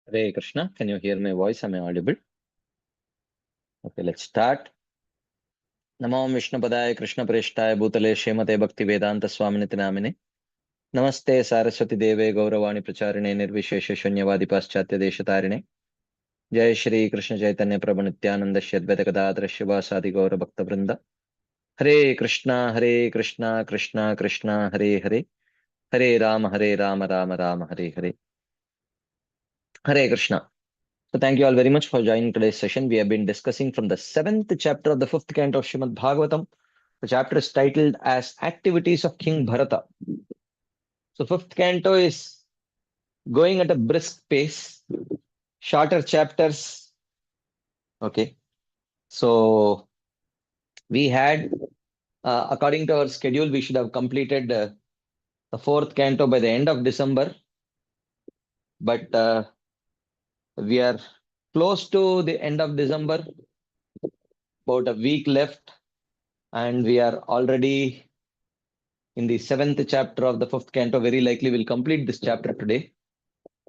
Hare Krishna. Can you hear my voice? Am I audible? Okay, let's start. Namo Vishnu Padaya Krishna Preshthaya Bhutale Shemate Bhakti Vedanta Swaminiti Namine. Namaste Saraswati Deve Gauravani Pracharine Nirvishesha Shunyavadi Paschatya Deshatarine. Jai Shri Krishna Chaitanya Prabhu Nityananda Shri Advaita Gadadhara Shivasadi Gaura Bhakta Vrinda. Hare Krishna, Hare Krishna, Krishna Krishna, Hare Hare. Hare Rama, Hare Rama, Rama Rama, Hare Hare. Hare Krishna. So thank you all very much for joining today's session. We have been discussing from the seventh chapter of the fifth canto of Srimad Bhagavatam. The chapter is titled as Activities of King Bharata. So fifth canto is going at a brisk pace, shorter chapters. Okay. So we had, according to our schedule, we should have completed the fourth canto by the end of December. But we are close to the end of December, about a week left, and we are already in the seventh chapter of the fifth canto. Very likely we'll complete this chapter today.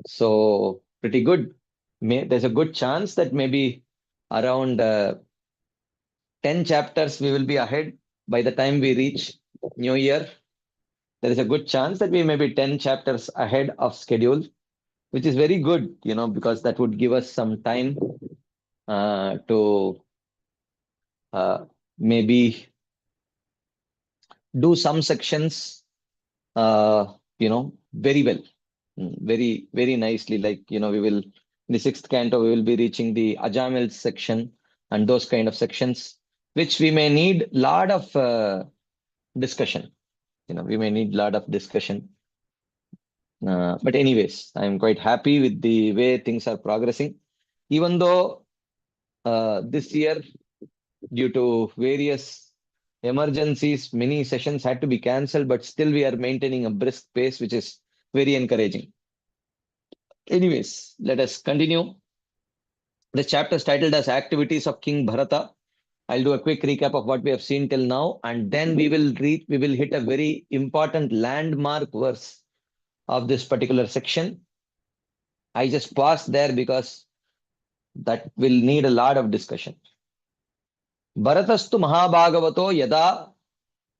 So pretty good. There's a good chance that maybe around 10 chapters we will be ahead by the time we reach New Year. There is a good chance that we may be 10 chapters ahead of schedule, which is very good, because that would give us some time to maybe do some sections, very well. Very, very nicely. Like, we will, in the sixth canto, we will be reaching the Ajamil section and those kind of sections, which we may need lot of discussion. We may need lot of discussion. But anyways, I'm quite happy with the way things are progressing. Even though this year, due to various emergencies, many sessions had to be cancelled, but still we are maintaining a brisk pace, which is very encouraging. Anyways, let us continue. The chapter is titled as Activities of King Bharata. I'll do a quick recap of what we have seen till now, and then we will hit a very important landmark verse of this particular section. I just paused there because that will need a lot of discussion. Bharatastu Mahabhagavato yada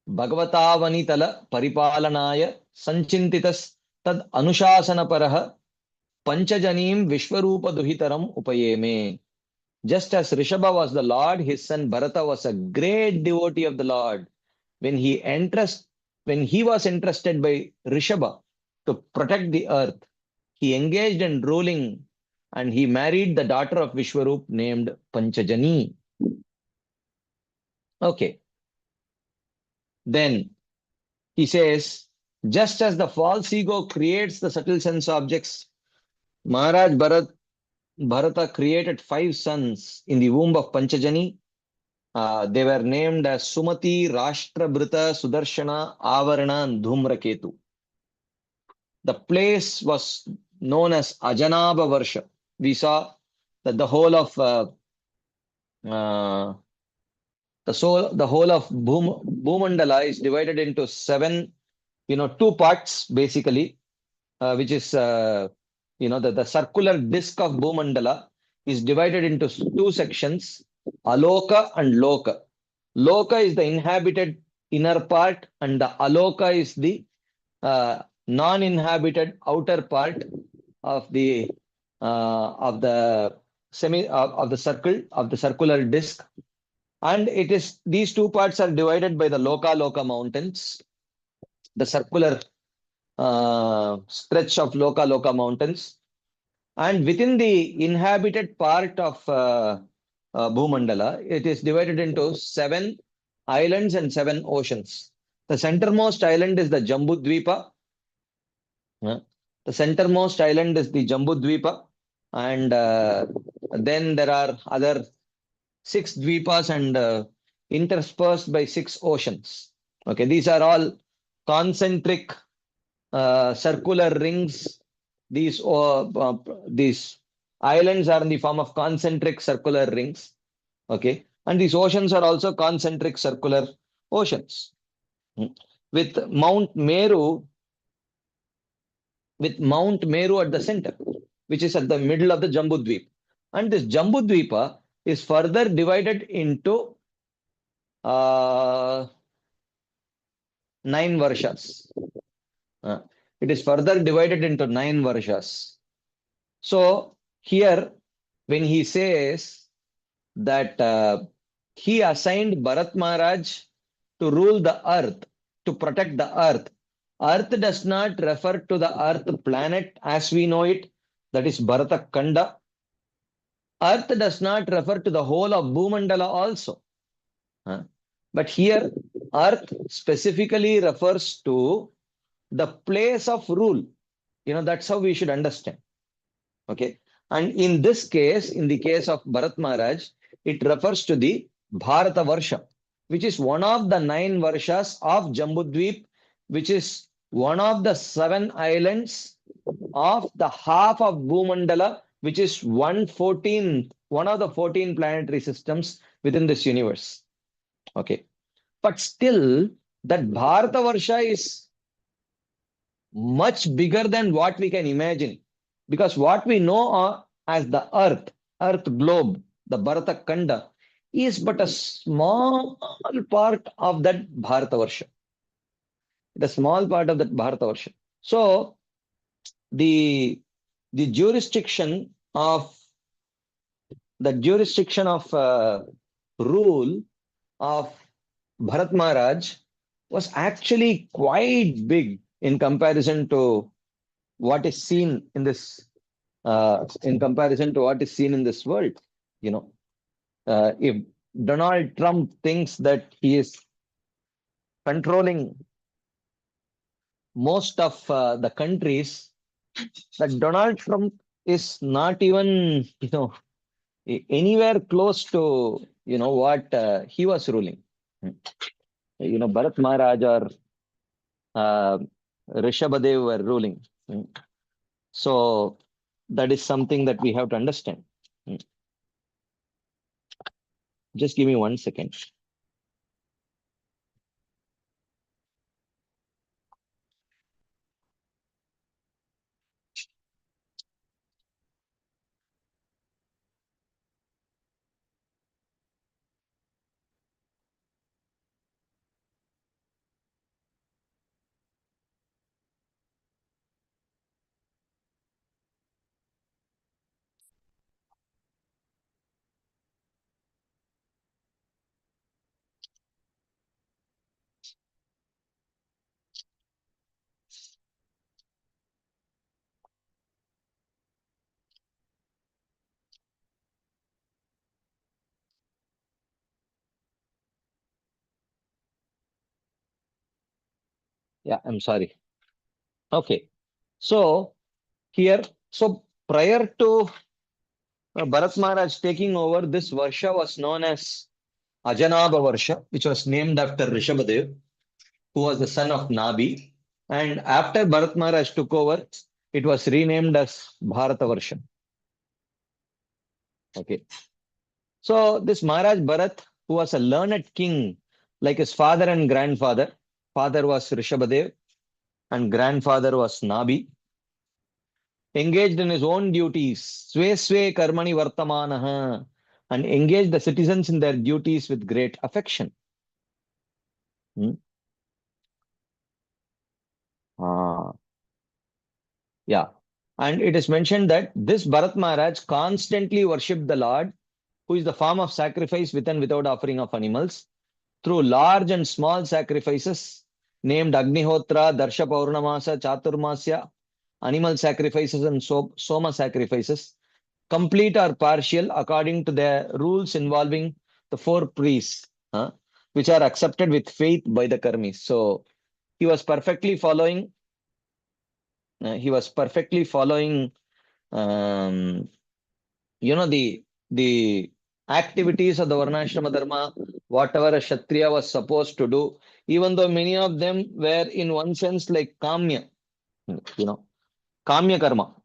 Bhagavatavani Paripalanaya Sanchintitas Tad Anushasana Paraha Panchajanim Vishwarupa Duhitaram Upayeme. Just as Rishabha was the Lord, his son Bharata was a great devotee of the Lord. When he was entrusted by Rishabha to protect the earth, he engaged in ruling and he married the daughter of Vishwarup named Panchajani. Okay. Then he says, just as the false ego creates the subtle sense objects, Maharaj Bharata created 5 sons in the womb of Panchajani. They were named as Sumati, Rashtrabrita, Sudarshana, Avarana, and Dhumraketu. The place was known as Ajanaba Varsha. We saw that the whole of Bhumandala is divided into 7, 2 parts basically, which is the circular disk of Bhumandala is divided into 2 sections, Aloka and Loka. Loka is the inhabited inner part, and the Aloka is the non-inhabited outer part of the circular disk. And these 2 parts are divided by the Loka mountains, the circular stretch of Loka mountains. And within the inhabited part of Bhumandala, it is divided into 7 islands and 7 oceans. The centermost island is the Jambudvipa. The centermost island is the Jambudvipa. And then there are other 6 dvipas and interspersed by 6 oceans. Okay, these are all concentric circular rings. These islands are in the form of concentric circular rings. Okay, and these oceans are also concentric circular oceans. With Mount Meru at the center. which is at the middle of the Jambudvipa. And this Jambudvipa is further divided into 9 varshas. It is further divided into 9 varshas. So here, when he says that he assigned Bharat Maharaj to rule the earth, to protect the earth, earth does not refer to the earth planet as we know it, that is Bharata Kanda. Earth does not refer to the whole of Bhumandala also. But here, earth specifically refers to the place of rule. That's how we should understand. Okay. And in this case, in the case of Bharat Maharaj, it refers to the Bharata Varsha, which is one of the 9 Varshas of Jambudvip, which is one of the 7 islands of the half of Bhumandala, which is 1/14, one of the 14 planetary systems within this universe. Okay. But still, that Bharata Varsha is much bigger than what we can imagine. Because what we know as the earth globe, the Bharata Kanda, is but a small part of that Bharata Varsha. The small part of that Bharata Varsha. So, the jurisdiction of rule of Bharat Maharaj was actually quite big in comparison to what is seen in this world. If Donald Trump thinks that he is controlling most of the countries, that Donald Trump is not even anywhere close to what he was ruling. Bharat Maharaj or Rishabhadev were ruling. So that is something that we have to understand. Just give me 1 second. Yeah, I'm sorry. Okay. So prior to Bharat Maharaj taking over, this Varsha was known as Ajanaba Varsha, which was named after Rishabhadev, who was the son of Nabi. And after Bharat Maharaj took over, it was renamed as Bharata Varsha. Okay. So this Maharaj Bharat, who was a learned king, like his father and grandfather, father was Rishabhadev and grandfather was Nabi, engaged in his own duties, Sve Karmani Vartamanaha, and engaged the citizens in their duties with great affection. Yeah. And it is mentioned that this Bharat Maharaj constantly worshipped the Lord, who is the form of sacrifice with and without offering of animals, through large and small sacrifices named Agnihotra, Darsha Paurnamasa, Chaturmasya, animal sacrifices and Soma sacrifices, complete or partial according to the rules involving the 4 priests, which are accepted with faith by the karmis. So he was perfectly following um, the activities of the Varnashrama Dharma, whatever a Kshatriya was supposed to do, even though many of them were in one sense like Kamya, Kamya Karma,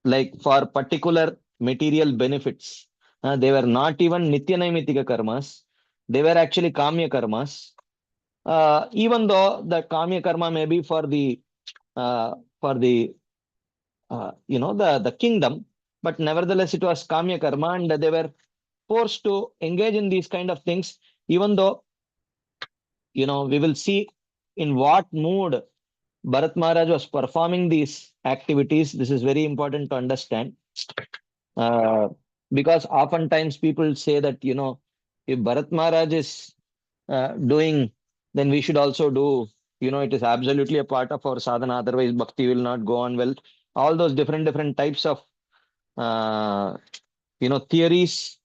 like for particular material benefits. They were not even Nitya Naimitika Karmas, they were actually Kamya Karmas. Even though the Kamya Karma may be for the the kingdom, but nevertheless it was kamya karma, and they were forced to engage in these kind of things, even though, we will see in what mood Bharat Maharaj was performing these activities. This is very important to understand. Uh, because oftentimes people say that, if Bharat Maharaj is doing, then we should also do. It is absolutely a part of our sadhana. Otherwise, bhakti will not go on well. All those different types of uh, theories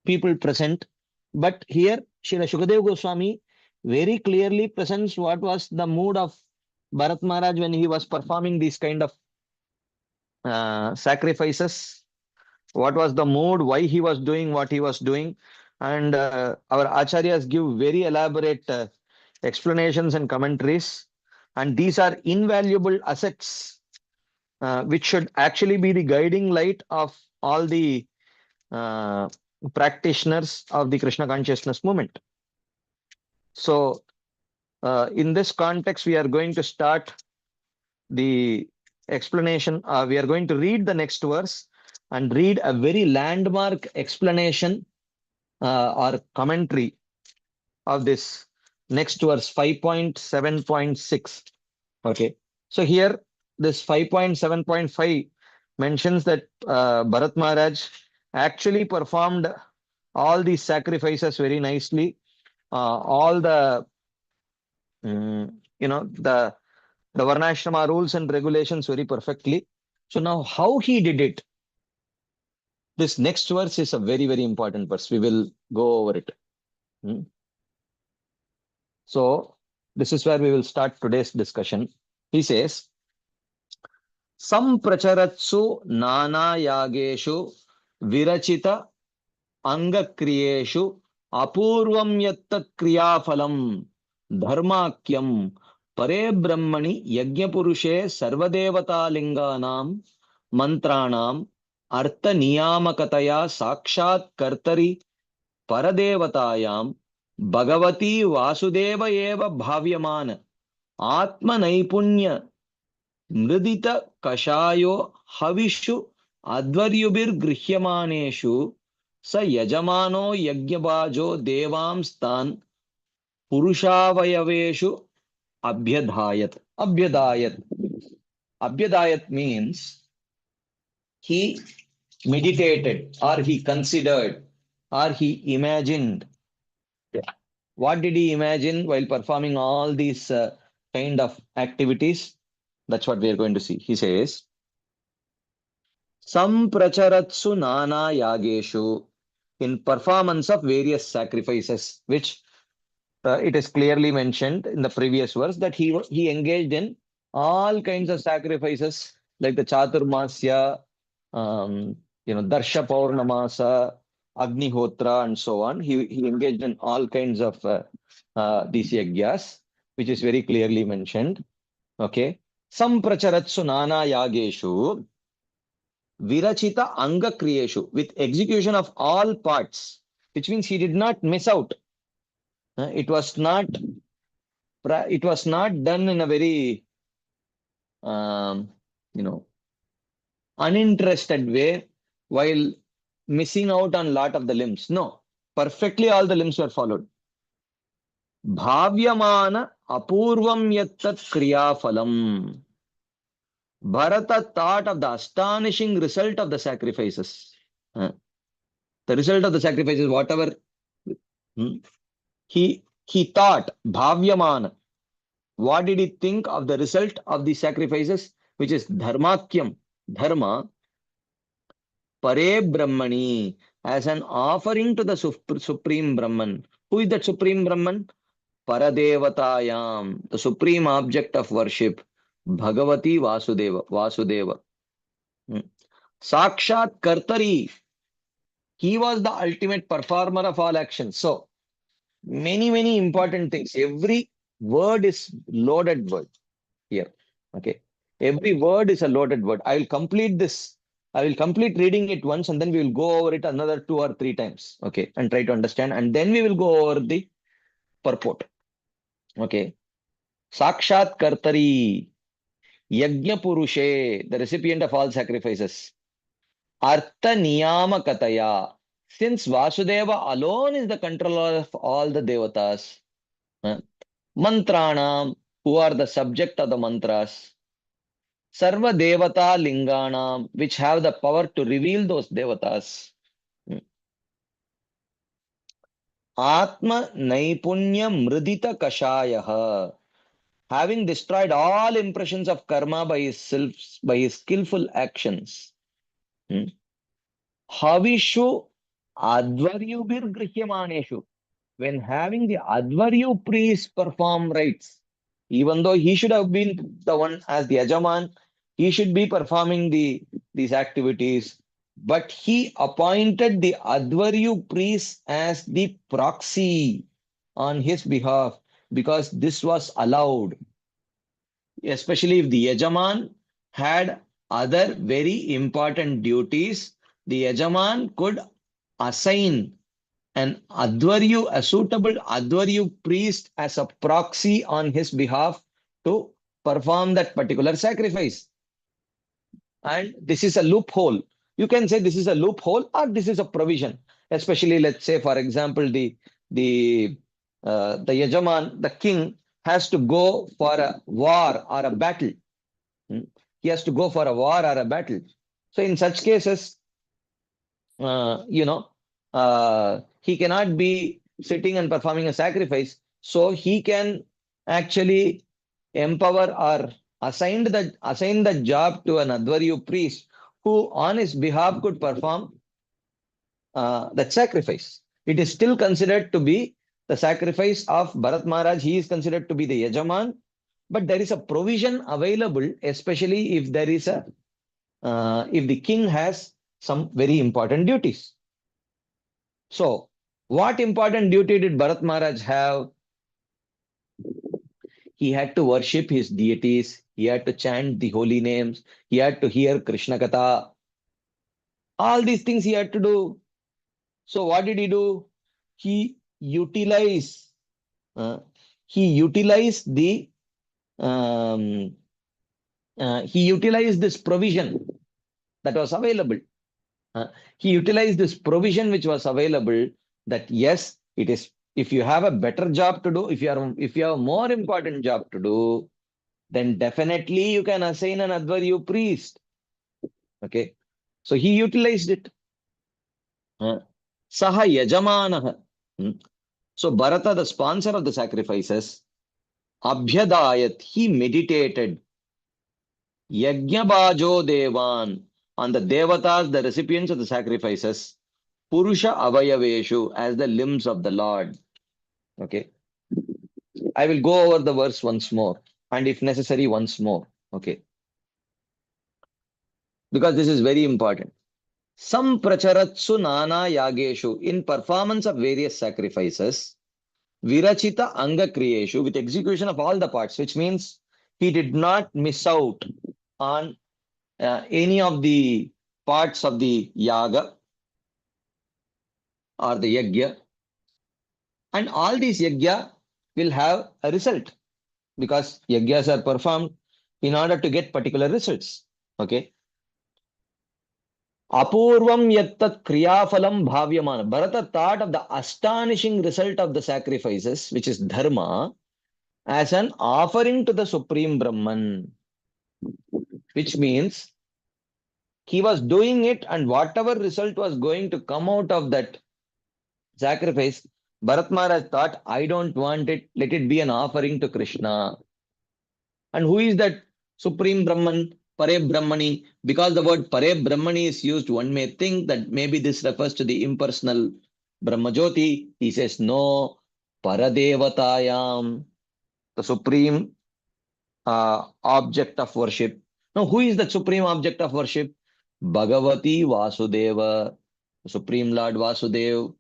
people present. But here, Srila Shukadev Goswami very clearly presents what was the mood of Bharat Maharaj when he was performing these kind of sacrifices. What was the mood, why he was doing what he was doing. And our acharyas give very elaborate explanations and commentaries. And these are invaluable assets, which should actually be the guiding light of all the uh, practitioners of the Krishna consciousness movement. So, in this context, we are going to start the explanation. We are going to read the next verse and read a very landmark explanation or commentary of this next verse 5.7.6. Okay. So here, this 5.7.5 mentions that Bharat Maharaj actually performed all these sacrifices very nicely. All the, the Varnashrama rules and regulations very perfectly. So now, how he did it? This next verse is a very, very important verse. We will go over it. Hmm. So, this is where we will start today's discussion. He says, Sampracharatsu nana yageshu virachita angakriyeshu apurvam yatta kriyafalam dharmakyam pare brahmani yajnapurushe sarvadevata linganam mantranam artha niyamakataya sakshat kartari paradevatayam bhagavati vasudeva eva bhavyaman atma naipunya mridita kashayo havishu advaryubir grihyamaneshu sa yajamano yajnabajo devamstan purushavayaveshu abhyadayat. Abhyadayat means he meditated, or he considered, or he imagined. What did he imagine while performing all these kind of activities? That's what we are going to see. He says, Sampracharatsu nana yageshu, in performance of various sacrifices, which it is clearly mentioned in the previous verse that he engaged in all kinds of sacrifices like the Chaturmasya, Darsha Paurnamasa, Agnihotra, and so on. He engaged in all kinds of these yagyas, which is very clearly mentioned. Okay. Sampracharatsu nana yageshu virachita anga kriyeshu, with execution of all parts, which means he did not miss out. It was not done in a very um, you know uninterested way while missing out on lot of the limbs. No, perfectly all the limbs were followed. Bhavyamana apurvam yattat kriyafalam. Bharata thought of the astonishing result of the sacrifices. The result of the sacrifices, whatever he thought, bhavyamana. What did he think of the result of the sacrifices, which is dharmakyam, dharma, pare brahmani, as an offering to the supreme Brahman. Who is that supreme Brahman? Paradevatayam, the supreme object of worship, Bhagavati Vasudeva. Sakshat Kartari, he was the ultimate performer of all actions. So, many important things. Every word is loaded word here. Okay. Every word is a loaded word. I will complete this. I will complete reading it once, and then we will go over it another 2 or 3 times. Okay. And try to understand. And then we will go over the purport. Okay. Sakshat Kartari. Yajna Purushe, the recipient of all sacrifices. Artha Niyamakataya. Since Vasudeva alone is the controller of all the devatas, Mantranam, who are the subject of the mantras, Sarva Devata Linganam, which have the power to reveal those devatas. Atma Naipunya Mridita Kashayaha, having destroyed all impressions of karma by his skillful actions. Havishu Advaryubhir Grihyamaneshu, when having the Advaryu priest perform rites, even though he should have been the one as the Yajaman, he should be performing these activities, but he appointed the Advaryu priest as the proxy on his behalf because this was allowed, especially if the Yajaman had other very important duties. The Yajaman could assign a suitable Advaryu priest as a proxy on his behalf to perform that particular sacrifice. And this is a loophole. You can say this is a loophole or this is a provision. Especially, let's say, for example, the Yajaman, the king, has to go for a war or a battle. He has to go for a war or a battle. So in such cases, you know, he cannot be sitting and performing a sacrifice. So he can actually empower or assign the job to an Advaryu priest who on his behalf could perform that sacrifice. It is still considered to be the sacrifice of Bharat Maharaj. He is considered to be the Yajaman, but there is a provision available, especially if there is if the king has some very important duties. So, what important duty did Bharat Maharaj have? He had to worship his deities. He had to chant the holy names. He had to hear Krishna Katha. All these things he had to do. So, what did he do? He utilized. He utilized the. He utilized this provision that was available. He utilized this provision which was available, that yes, it is, if you have a better job to do, if you have a more important job to do, then definitely you can assign an Advaryu priest. Okay. So he utilized it. Saha Yajamanah. So Bharata, the sponsor of the sacrifices, Abhyadayat, he meditated Yajnabajo Devan, on the Devatas, the recipients of the sacrifices, Purusha Avayaveshu, as the limbs of the Lord. Okay. I will go over the verse once more, and if necessary, once more. Okay. Because this is very important. Sampracharatsu nana yageshu, in performance of various sacrifices, Virachita anga kriyeshu, with execution of all the parts, which means he did not miss out on any of the parts of the yaga or the yajna. And all these yajna will have a result because yajnas are performed in order to get particular results. Okay. Apurvam yattat kriyafalam bhavyamana. Bharata thought of the astonishing result of the sacrifices, which is dharma, as an offering to the Supreme Brahman, which means he was doing it, and whatever result was going to come out of that sacrifice, Bharat Maharaj thought, I don't want it, let it be an offering to Krishna. And who is that Supreme Brahman? Pare Brahmani. Because the word Pare Brahmani is used, one may think that maybe this refers to the impersonal Brahmajyoti. He says, no, Paradevatayam, the supreme object of worship. Now, who is the supreme object of worship? Bhagavati Vasudeva, the Supreme Lord Vasudev.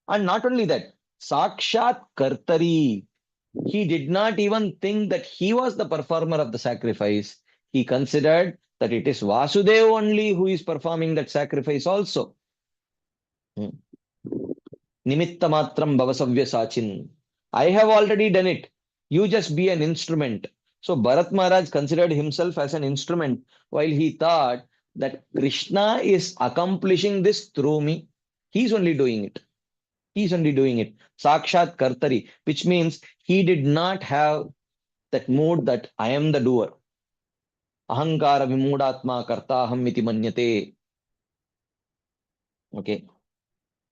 And not only that, Sakshat Kartari. He did not even think that he was the performer of the sacrifice. He considered that it is Vasudev only who is performing that sacrifice also. Nimitta matram bhavasavya sachin. I have already done it. You just be an instrument. So Bharat Maharaj considered himself as an instrument while he thought that Krishna is accomplishing this through me. He's only doing it. He's only doing it. Sakshat Kartari, which means he did not have that mood that I am the doer. Ahankara vimudatma kartaham iti manyate. Okay.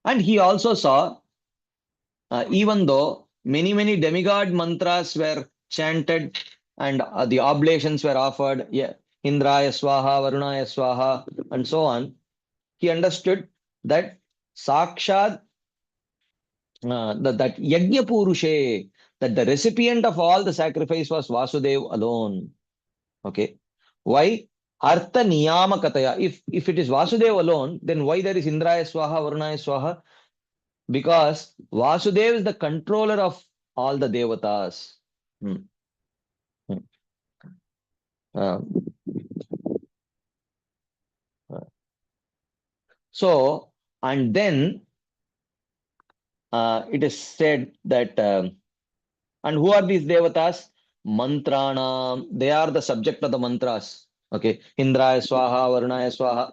And he also saw, even though many demigod mantras were chanted and the oblations were offered, yeah, Indraya Swaha, Varunaya Swaha, and so on, he understood that Sakshat, that Yajna Purushe, that the recipient of all the sacrifice was Vasudev alone. Okay. Why? Artha Niyamakataya. If it is Vasudev alone, then why there is Indraya Swaha, Varunaya Swaha? Because Vasudev is the controller of all the devatas. Hmm. Hmm. Uh, so, and then it is said that, and who are these devatas? Mantrana. They are the subject of the mantras. Okay. Indraya Swaha, Varunaya Swaha.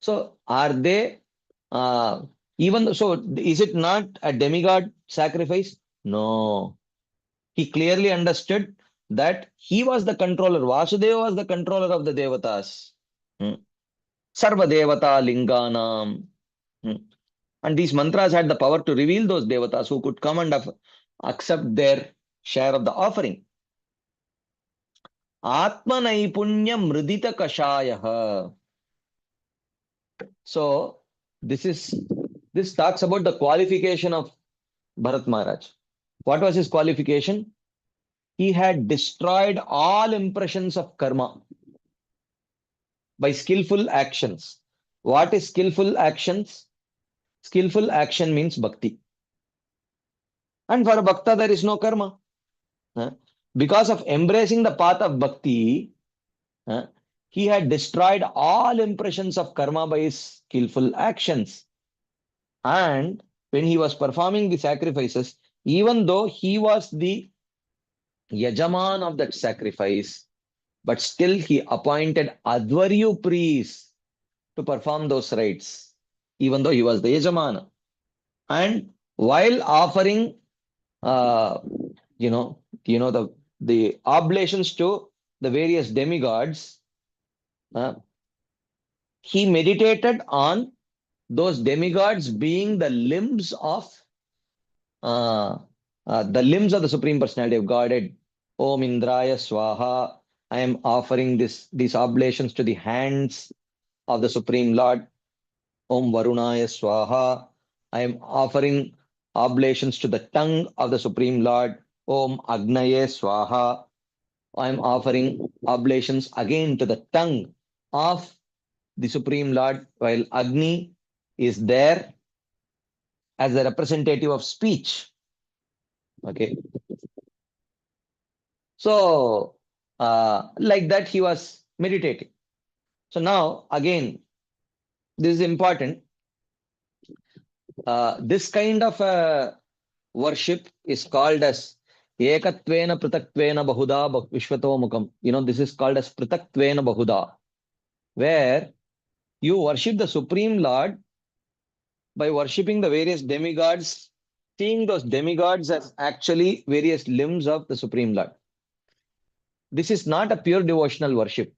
So, are they, uh, so is it not a demigod sacrifice? No. He clearly understood that he was the controller. Vasudeva was the controller of the devatas. Hmm. Sarva devata linganam. Hmm. And these mantras had the power to reveal those devatas who could come and accept their share of the offering. Atma naipunya mridita kashaya. So this talks about the qualification of Bharat Maharaj. What was his qualification? He had destroyed all impressions of karma by skillful actions. What is skillful actions? Skillful action means bhakti. And for a bhakta, there is no karma. Because of embracing the path of bhakti, he had destroyed all impressions of karma by his skillful actions. And when he was performing the sacrifices, even though he was the yajaman of that sacrifice, but still he appointed Advaryu priests to perform those rites, even though he was the yajamana. And while offering, uh, the oblations to the various demigods, uh, he meditated on those demigods being uh, the limbs of the Supreme Personality of Godhead. Om Indraya Swaha. I am offering these oblations to the hands of the Supreme Lord. Om Varunaya Swaha. I am offering oblations to the tongue of the Supreme Lord. Om Agnaye Swaha. I am offering oblations again to the tongue of the Supreme Lord, while Agni is there as a representative of speech. Okay. So, like that, he was meditating. So now, again, this is important. This kind of worship is called as Ekatvena Pritatvena Bahuda Vishwatomukam. This is called as Pritatvena Bahuda, where you worship the Supreme Lord by worshipping the various demigods, seeing those demigods as actually various limbs of the Supreme Lord. This is not a pure devotional worship.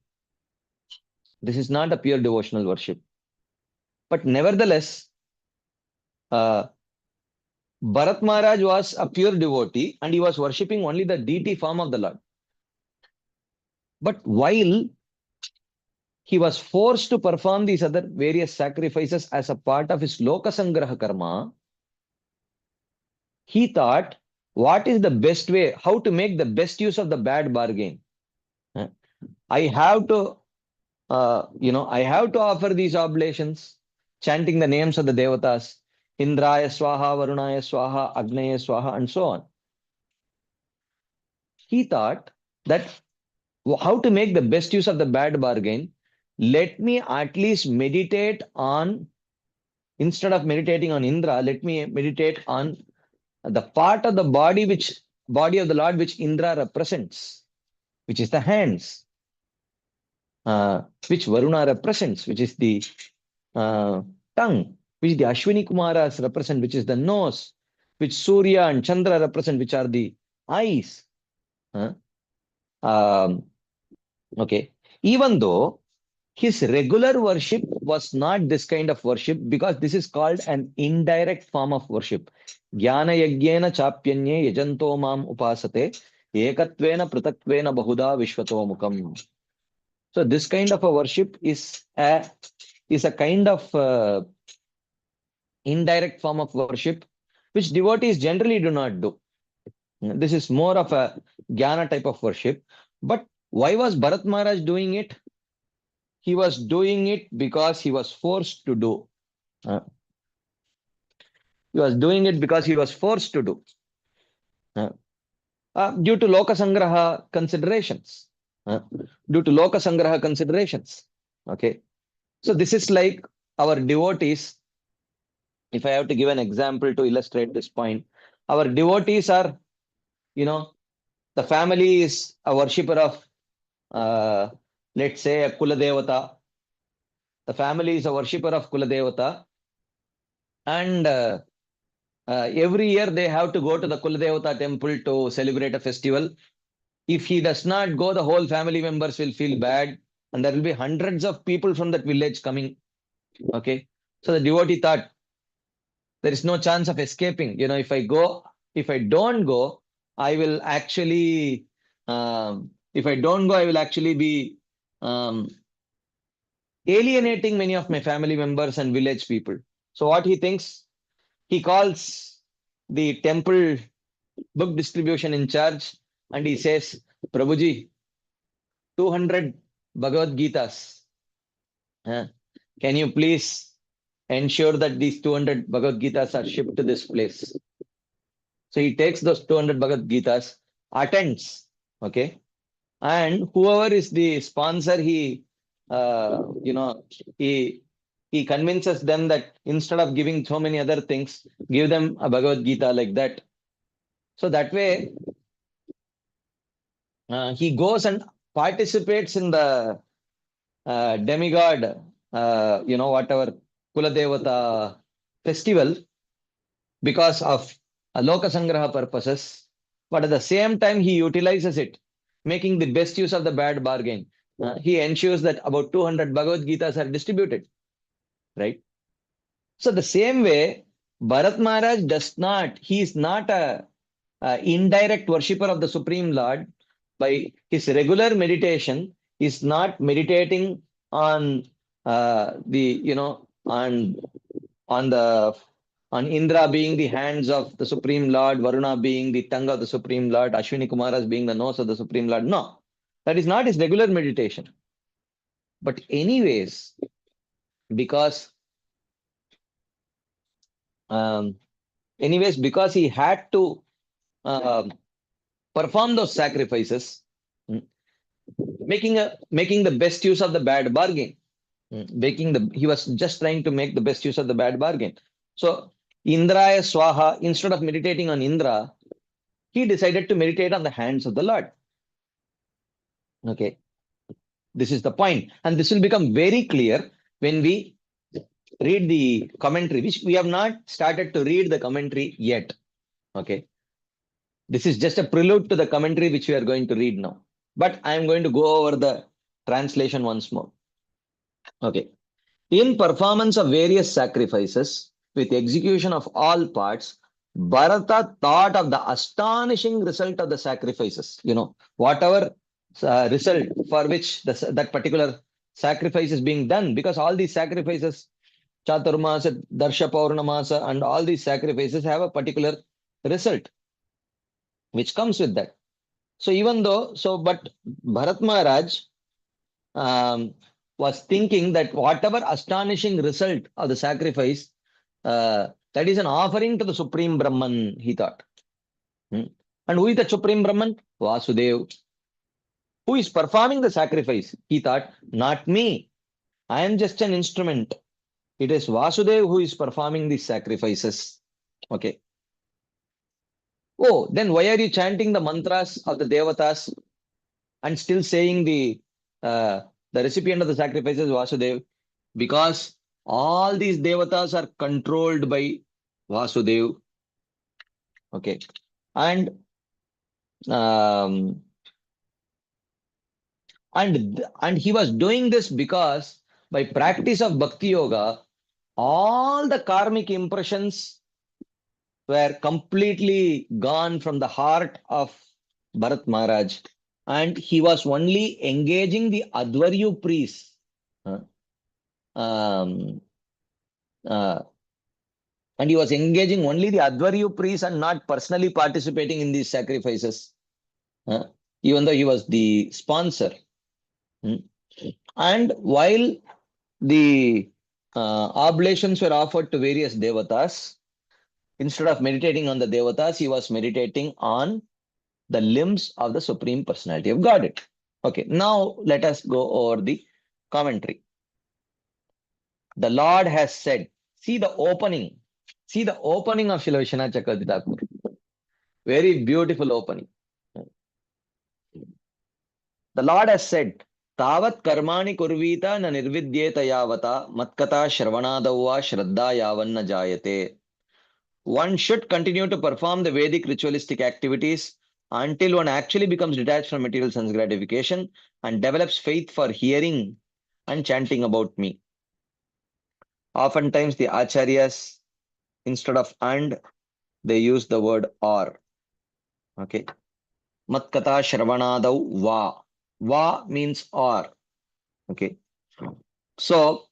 This is not a pure devotional worship. But nevertheless, Bharat Maharaj was a pure devotee and he was worshipping only the deity form of the Lord. But while he was forced to perform these other various sacrifices as a part of his Lokasangraha karma, he thought, what is the best way, how to make the best use of the bad bargain? I have to, I have to offer these oblations, chanting the names of the devatas, Indraya Swaha, Varunaya Swaha, Agnaya Swaha, and so on. He thought that how to make the best use of the bad bargain. Let me at least meditate on, instead of meditating on Indra, let me meditate on the part of the body of the Lord which Indra represents, which is the hands, which Varuna represents, which is the tongue, which the Ashwini Kumaras represent, which is the nose, which Surya and Chandra represent, which are the eyes. Okay. Even though his regular worship was not this kind of worship, because this is called an indirect form of worship. Jnana yagyena chapyanye yajanto mam upasate ekatvena pratatvena bahuda vishvato mukam. So this kind of a worship is a kind of indirect form of worship which devotees generally do not do. This is more of a jnana type of worship. But why was Bharat Maharaj doing it? He was doing it because he was forced to do. He was doing it because he was forced to do. Due to Loka Sangraha considerations. Due to Loka Sangraha considerations. Okay. So this is like our devotees. If I have to give an example to illustrate this point, our devotees are, the family is a worshipper of, let's say, a Kula Devata. The family is a worshipper of Kula Devata. And every year they have to go to the Kuladevata temple to celebrate a festival. If he does not go, the whole family members will feel bad, and there will be hundreds of people from that village coming. Okay. So the devotee thought, there is no chance of escaping. If I don't go, I will actually, if I don't go, I will actually be alienating many of my family members and village people. So what he thinks, he calls the temple book distribution in charge and he says, Prabhuji, 200 Bhagavad Gitas. Can you please ensure that these 200 Bhagavad Gitas are shipped to this place? So he takes those 200 Bhagavad Gitas, attends, okay, and whoever is the sponsor, he convinces them that instead of giving so many other things, give them a Bhagavad Gita like that. So that way, he goes and participates in the demigod, whatever Kuladevata festival because of Loka Sangraha purposes. But at the same time, he utilizes it, making the best use of the bad bargain. He ensures that about 200 Bhagavad Gitas are distributed, right? So the same way, Bharat Maharaj he is not a indirect worshipper of the Supreme Lord. By his regular meditation, is not meditating on on Indra being the hands of the Supreme Lord, Varuna being the tongue of the Supreme Lord, Ashwini Kumaras being the nose of the Supreme Lord. No, that is not his regular meditation. But anyways, because he had to perform those sacrifices, making the best use of the bad bargain. He was just trying to make the best use of the bad bargain. So Indraya Swaha, instead of meditating on Indra, he decided to meditate on the hands of the Lord. Okay. This is the point. And this will become very clear when we read the commentary, which we have not started to read the commentary yet. Okay. This is just a prelude to the commentary which we are going to read now. But I am going to go over the translation once more. Okay. In performance of various sacrifices, with execution of all parts, Bharata thought of the astonishing result of the sacrifices. Whatever result for which that particular sacrifice is being done, because all these sacrifices, Chaturmasa, Darsha Paurnamasa, and all these sacrifices have a particular result which comes with that. So but Bharat Maharaj was thinking that whatever astonishing result of the sacrifice, that is an offering to the Supreme Brahman, he thought. And who is the Supreme Brahman? Vasudev. Who is performing the sacrifice? He thought, not me. I am just an instrument. It is Vasudev who is performing these sacrifices. Okay. Oh, then why are you chanting the mantras of the Devatas? and still saying the recipient of the sacrifice is Vasudev, because all these devatas are controlled by Vasudev. Okay. And um, and he was doing this because by practice of Bhakti Yoga, all the karmic impressions were completely gone from the heart of Bharat Maharaj, and he was only engaging the Advaryu priests. uh, um, uh, and he was engaging only the Advaryu priests and not personally participating in these sacrifices, uh, even though he was the sponsor. Mm. And while the oblations were offered to various devatas, instead of meditating on the devatas, he was meditating on the limbs of the Supreme Personality of Godhead. Okay, now let us go over the commentary. The Lord has said, see the opening. See the opening of Srila Vishwanath Chakravarti Thakur. Very beautiful opening. The Lord has said, Tavat karmani kurvita na nirvidyeta yavata matkata shravanadavva shraddha yavanna jayate. One should continue to perform the Vedic ritualistic activities until one actually becomes detached from material sense gratification and develops faith for hearing and chanting about me. Oftentimes, the acharyas, instead of and, they use the word or. Okay. Matkata shravanadav va. Va means or. Okay. So,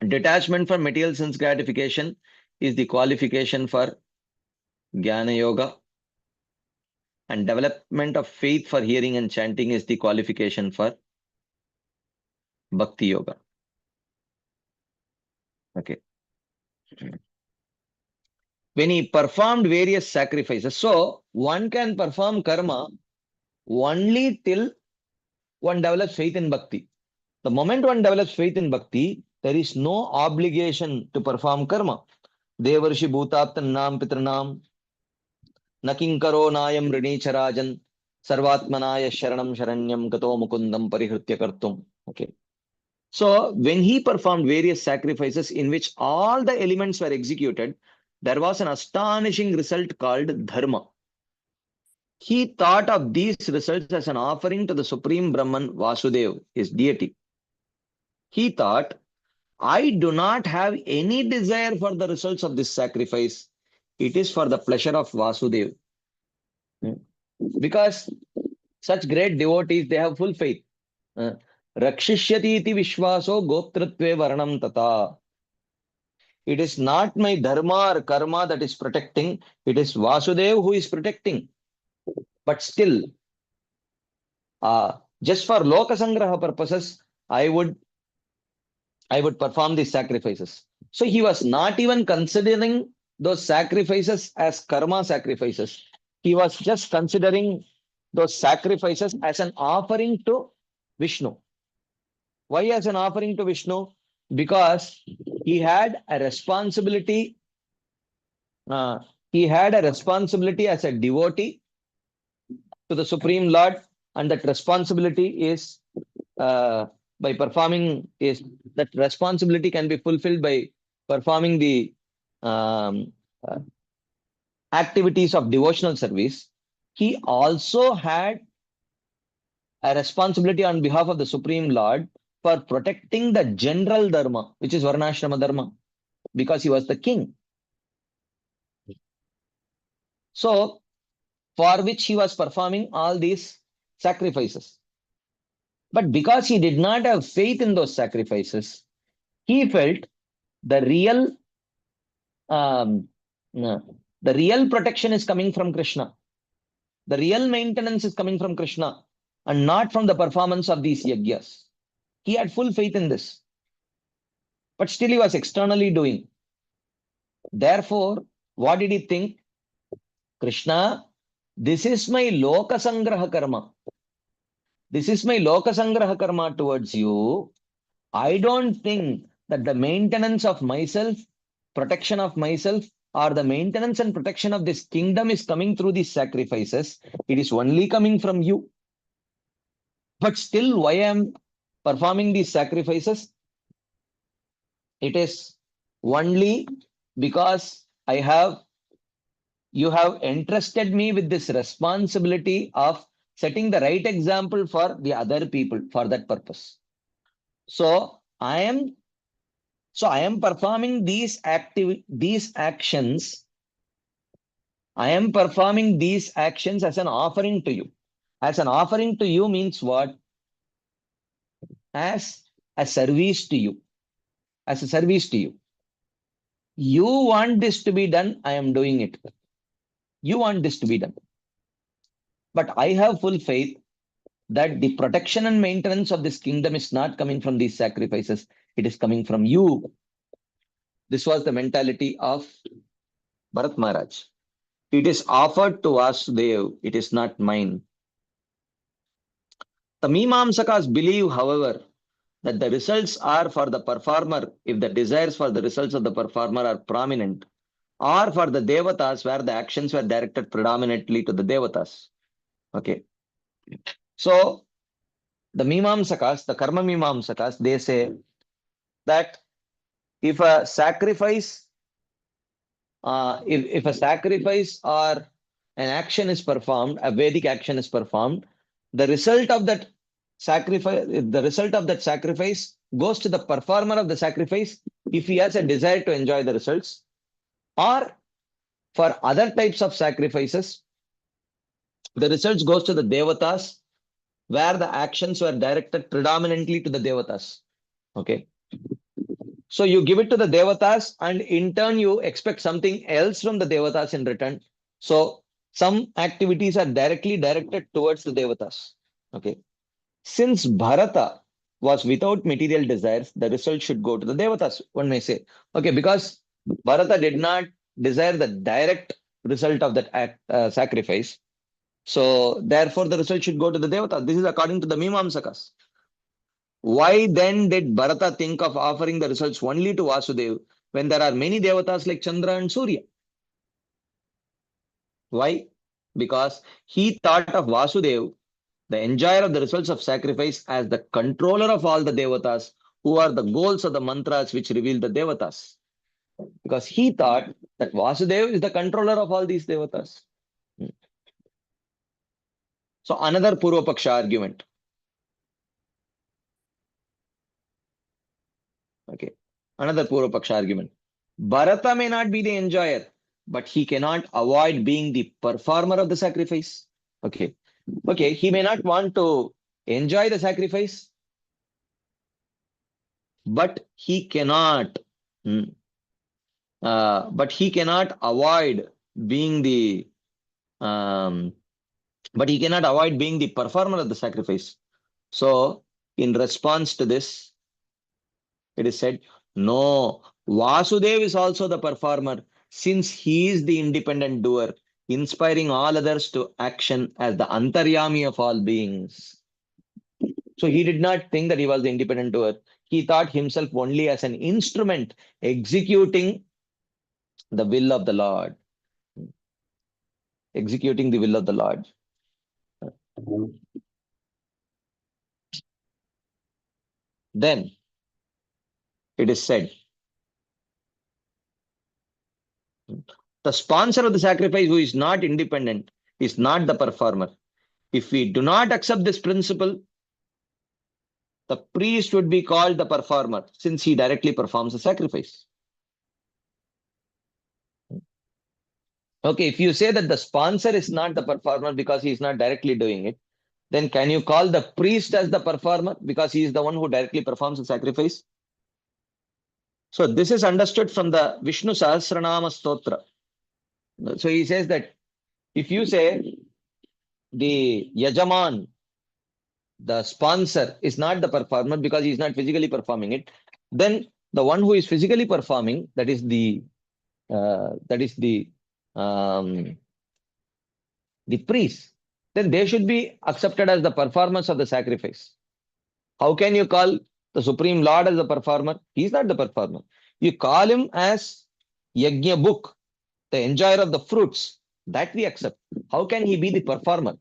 detachment from material sense gratification is the qualification for Jnana Yoga, and development of faith for hearing and chanting is the qualification for Bhakti Yoga. Okay. When he performed various sacrifices, so one can perform karma only till one develops faith in Bhakti. The moment one develops faith in Bhakti, there is no obligation to perform karma. Devarshi bhutaptanam pitranam nakinkaro nayam rinicharajan sarvatmanaya sharanam sharanyam gato mukundam parihritya kartum. Okay. So when he performed various sacrifices in which all the elements were executed, there was an astonishing result called dharma. He thought of these results as an offering to the Supreme Brahman Vasudev, his deity. He thought, I do not have any desire for the results of this sacrifice. It is for the pleasure of Vasudev. Because such great devotees, they have full faith. Rakshishyati iti vishwaso goptratve varanam tata. It is not my dharma or karma that is protecting. It is Vasudev who is protecting. But still, just for lokasangraha purposes, I would perform these sacrifices. So he was not even considering those sacrifices as karma sacrifices. He was just considering those sacrifices as an offering to Vishnu. Why as an offering to Vishnu? Because he had a responsibility. He had a responsibility as a devotee to the Supreme Lord, and that responsibility is by performing is that responsibility can be fulfilled by performing the um, uh, activities of devotional service. He also had a responsibility on behalf of the Supreme Lord for protecting the general dharma, which is Varnashrama dharma, because he was the king. So, for which he was performing all these sacrifices. But because he did not have faith in those sacrifices, he felt the real um, the real protection is coming from Krishna. The real maintenance is coming from Krishna and not from the performance of these yagyas. He had full faith in this. But still he was externally doing. Therefore, what did he think? Krishna, this is my lokasangraha karma. This is my lokasangraha karma towards you. I don't think that the maintenance of myself, protection of myself, or the maintenance and protection of this kingdom is coming through these sacrifices. It is only coming from you. But still, why I am performing these sacrifices? It is only because you have entrusted me with this responsibility of setting the right example for the other people for that purpose. So I am performing these actions. I am performing these actions as an offering to you. As an offering to you means what? As a service to you. As a service to you. You want this to be done, I am doing it. You want this to be done. But I have full faith that the protection and maintenance of this kingdom is not coming from these sacrifices. It is coming from you. This was the mentality of Bharat Maharaj. It is offered to Vasudev. It is not mine. The Mimamsakas believe, however, that the results are for the performer if the desires for the results of the performer are prominent, or for the Devatas where the actions were directed predominantly to the Devatas. Okay. So the Mimamsakas, the Karma Mimamsakas, they say that if a sacrifice, if a sacrifice or an action is performed, a Vedic action is performed, the result of that sacrifice goes to the performer of the sacrifice if he has a desire to enjoy the results, or for other types of sacrifices, the results goes to the Devatas where the actions were directed predominantly to the Devatas. Okay. So you give it to the Devatas and in turn you expect something else from the Devatas in return. So some activities are directly directed towards the Devatas. Okay. Since Bharata was without material desires, the result should go to the Devatas, one may say. Okay, because Bharata did not desire the direct result of that sacrifice. So therefore the result should go to the Devatas. This is according to the Mimamsakas. Why then did Bharata think of offering the results only to Vasudev when there are many Devatas like Chandra and Surya? Why? Because he thought of Vasudev, the enjoyer of the results of sacrifice, as the controller of all the Devatas, who are the goals of the mantras which reveal the Devatas. Because he thought that Vasudev is the controller of all these Devatas. So another Purva Paksha argument. Okay. Another Purva Paksha argument. Bharata may not be the enjoyer, but he cannot avoid being the performer of the sacrifice. Okay. Okay. He may not want to enjoy the sacrifice, but he cannot. But he cannot avoid being the. But he cannot avoid being the performer of the sacrifice. So, in response to this, it is said, no, Vasudev is also the performer since he is the independent doer, inspiring all others to action as the Antaryami of all beings. So he did not think that he was the independent doer. He thought himself only as an instrument executing the will of the Lord. Executing the will of the Lord. Then it is said, the sponsor of the sacrifice who is not independent is not the performer. If we do not accept this principle, the priest would be called the performer since he directly performs the sacrifice. Okay, if you say that the sponsor is not the performer because he is not directly doing it, then can you call the priest as the performer because he is the one who directly performs the sacrifice? So this is understood from the Vishnu Sahasranama Stotra. So he says that if you say the Yajaman, the sponsor, is not the performer because he is not physically performing it, then the one who is physically performing, that is the priest, then they should be accepted as the performers of the sacrifice. How can you call the Supreme Lord as the performer? He is not the performer. You call him as Yajna Book, the enjoyer of the fruits. That we accept. How can he be the performer?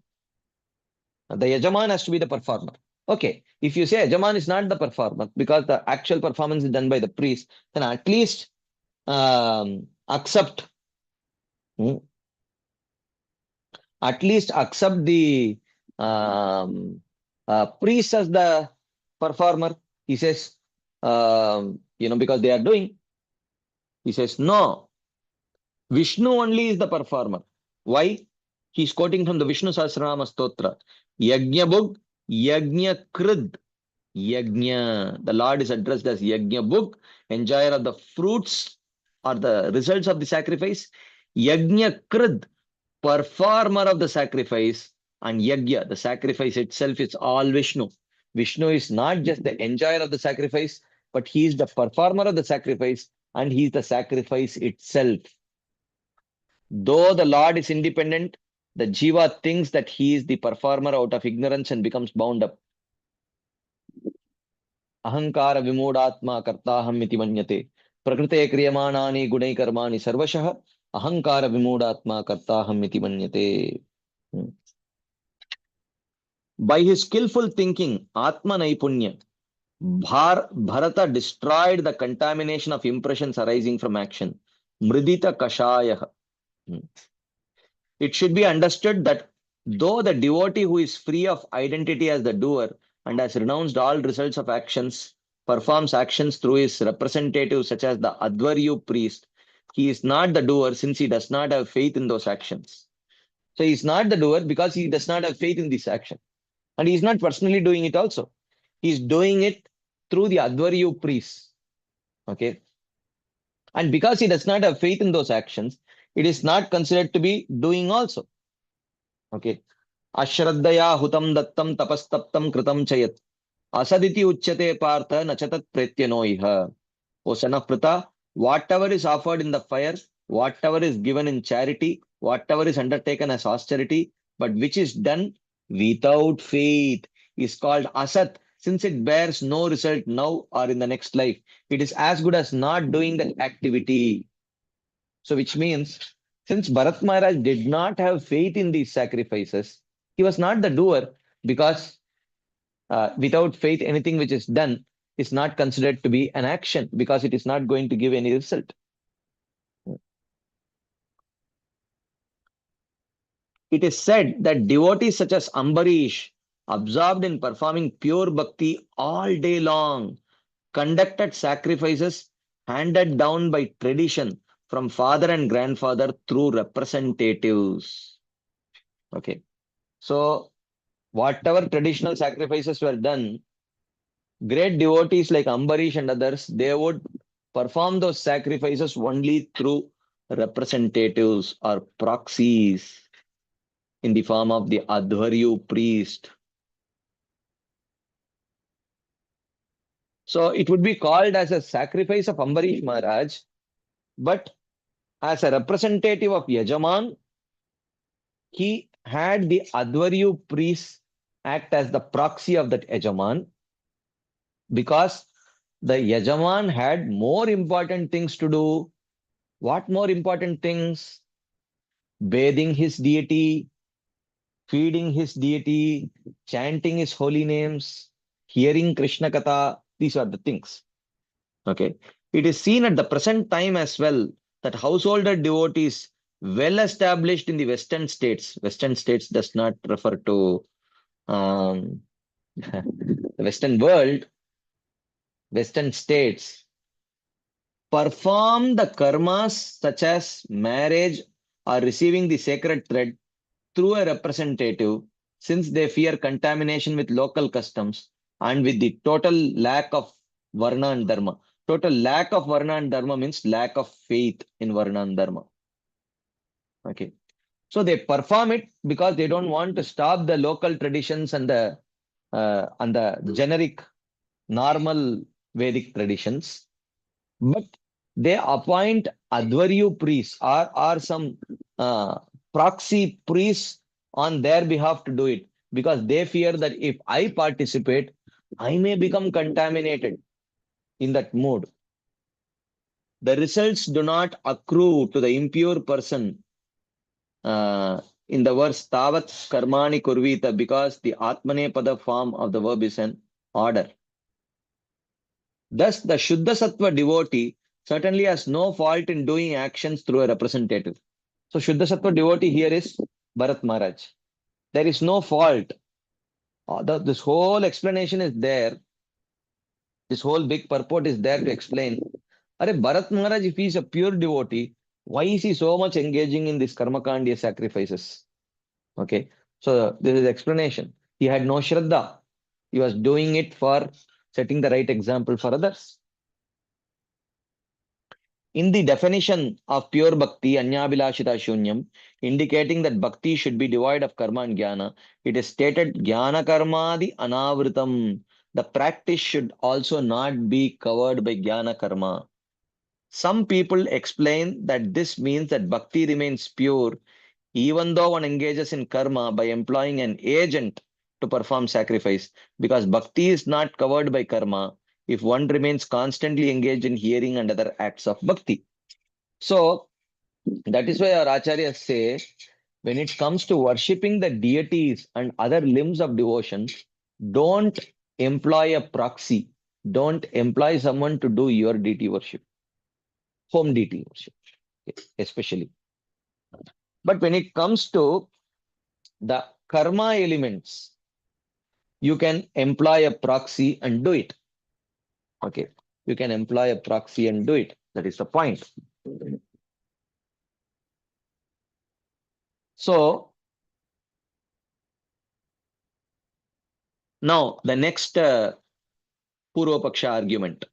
The Yajaman has to be the performer. Okay, if you say Yajaman is not the performer because the actual performance is done by the priest, then at least accept, hmm, at least accept the um, priest as the performer. He says, because they are doing. He says, no, Vishnu only is the performer. Why? He's quoting from the Vishnu Sahasranama Stotra. Yajna Bhug, Yajna Krid. Yajna. The Lord is addressed as Yajna Bhug, enjoyer of the fruits or the results of the sacrifice. Yajna Krid, performer of the sacrifice. And Yajna, the sacrifice itself, is all Vishnu. Vishnu is not just the enjoyer of the sacrifice, but he is the performer of the sacrifice and he is the sacrifice itself. Though the Lord is independent, the Jiva thinks that he is the performer out of ignorance and becomes bound up. Ahankara vimudatma kartaham iti manyate. Prakrite kriyamanaani gunai karmani sarvashah. Ahankara vimudatma kartaham iti manyate. By his skillful thinking, Atma Naipunya, Bharata destroyed the contamination of impressions arising from action. Mridita Kashaya. It should be understood that though the devotee who is free of identity as the doer and has renounced all results of actions performs actions through his representative, such as the Advaryu priest, he is not the doer since he does not have faith in those actions. So he is not the doer because he does not have faith in this action. And he is not personally doing it also. He is doing it through the Advaryu priest. Okay. And because he does not have faith in those actions, it is not considered to be doing also. Okay. Ashraddaya hutam dattam tapastaptam kritam chayat. Asaditi uchyate partha nachatat pretyano iha. O son of Pritha, whatever is offered in the fire, whatever is given in charity, whatever is undertaken as austerity, but which is done without faith, is called asat, since it bears no result now or in the next life. It is as good as not doing that activity. So, which means, since Bharat Maharaj did not have faith in these sacrifices, he was not the doer because without faith, anything which is done is not considered to be an action because it is not going to give any result. It is said that devotees such as Ambarish, absorbed in performing pure bhakti all day long, conducted sacrifices handed down by tradition from father and grandfather through representatives. Okay. So, whatever traditional sacrifices were done, great devotees like Ambarish and others, they would perform those sacrifices only through representatives or proxies in the form of the Advaryu priest. So it would be called as a sacrifice of Ambarish Maharaj, but as a representative of Yajaman, he had the Advaryu priest act as the proxy of that Yajaman because the Yajaman had more important things to do. What more important things? Bathing his deity, feeding his deity, chanting his holy names, hearing Krishna Katha. These are the things. Okay. It is seen at the present time as well that householder devotees well established in the Western states does not refer to the Western world, Western states perform the karmas such as marriage or receiving the sacred thread through a representative since they fear contamination with local customs and with the total lack of Varna and Dharma. Total lack of Varna and Dharma means lack of faith in Varna and Dharma. Okay. So they perform it because they don't want to stop the local traditions and the generic normal Vedic traditions. But they appoint Advaryu priests or some proxy priests on their behalf to do it because they fear that if I participate, I may become contaminated in that mood. The results do not accrue to the impure person in the verse Tavat Karmani Kurvita because the Atmanepada form of the verb is an order. Thus, the Shuddha Sattva devotee certainly has no fault in doing actions through a representative. So, Shuddha Sattva devotee here is Bharat Maharaj. There is no fault. This whole explanation is there. This whole big purport is there to explain. Are Bharat Maharaj, if he is a pure devotee, why is he so much engaging in these karmakandiya sacrifices? Okay. So this is explanation. He had no shraddha. He was doing it for setting the right example for others. In the definition of pure bhakti, anyabhilashita shunyam, indicating that bhakti should be devoid of karma and jnana, it is stated jnana karmadi anavritam. The practice should also not be covered by jnana karma. Some people explain that this means that bhakti remains pure even though one engages in karma by employing an agent to perform sacrifice, because bhakti is not covered by karma if one remains constantly engaged in hearing and other acts of bhakti. So, that is why our acharyas say, when it comes to worshipping the deities and other limbs of devotion, don't employ a proxy. Don't employ someone to do your deity worship, home deity worship, especially. But when it comes to the karma elements, you can employ a proxy and do it. Okay. You can employ a proxy and do it. That is the point. So, now the next Purva Paksha argument.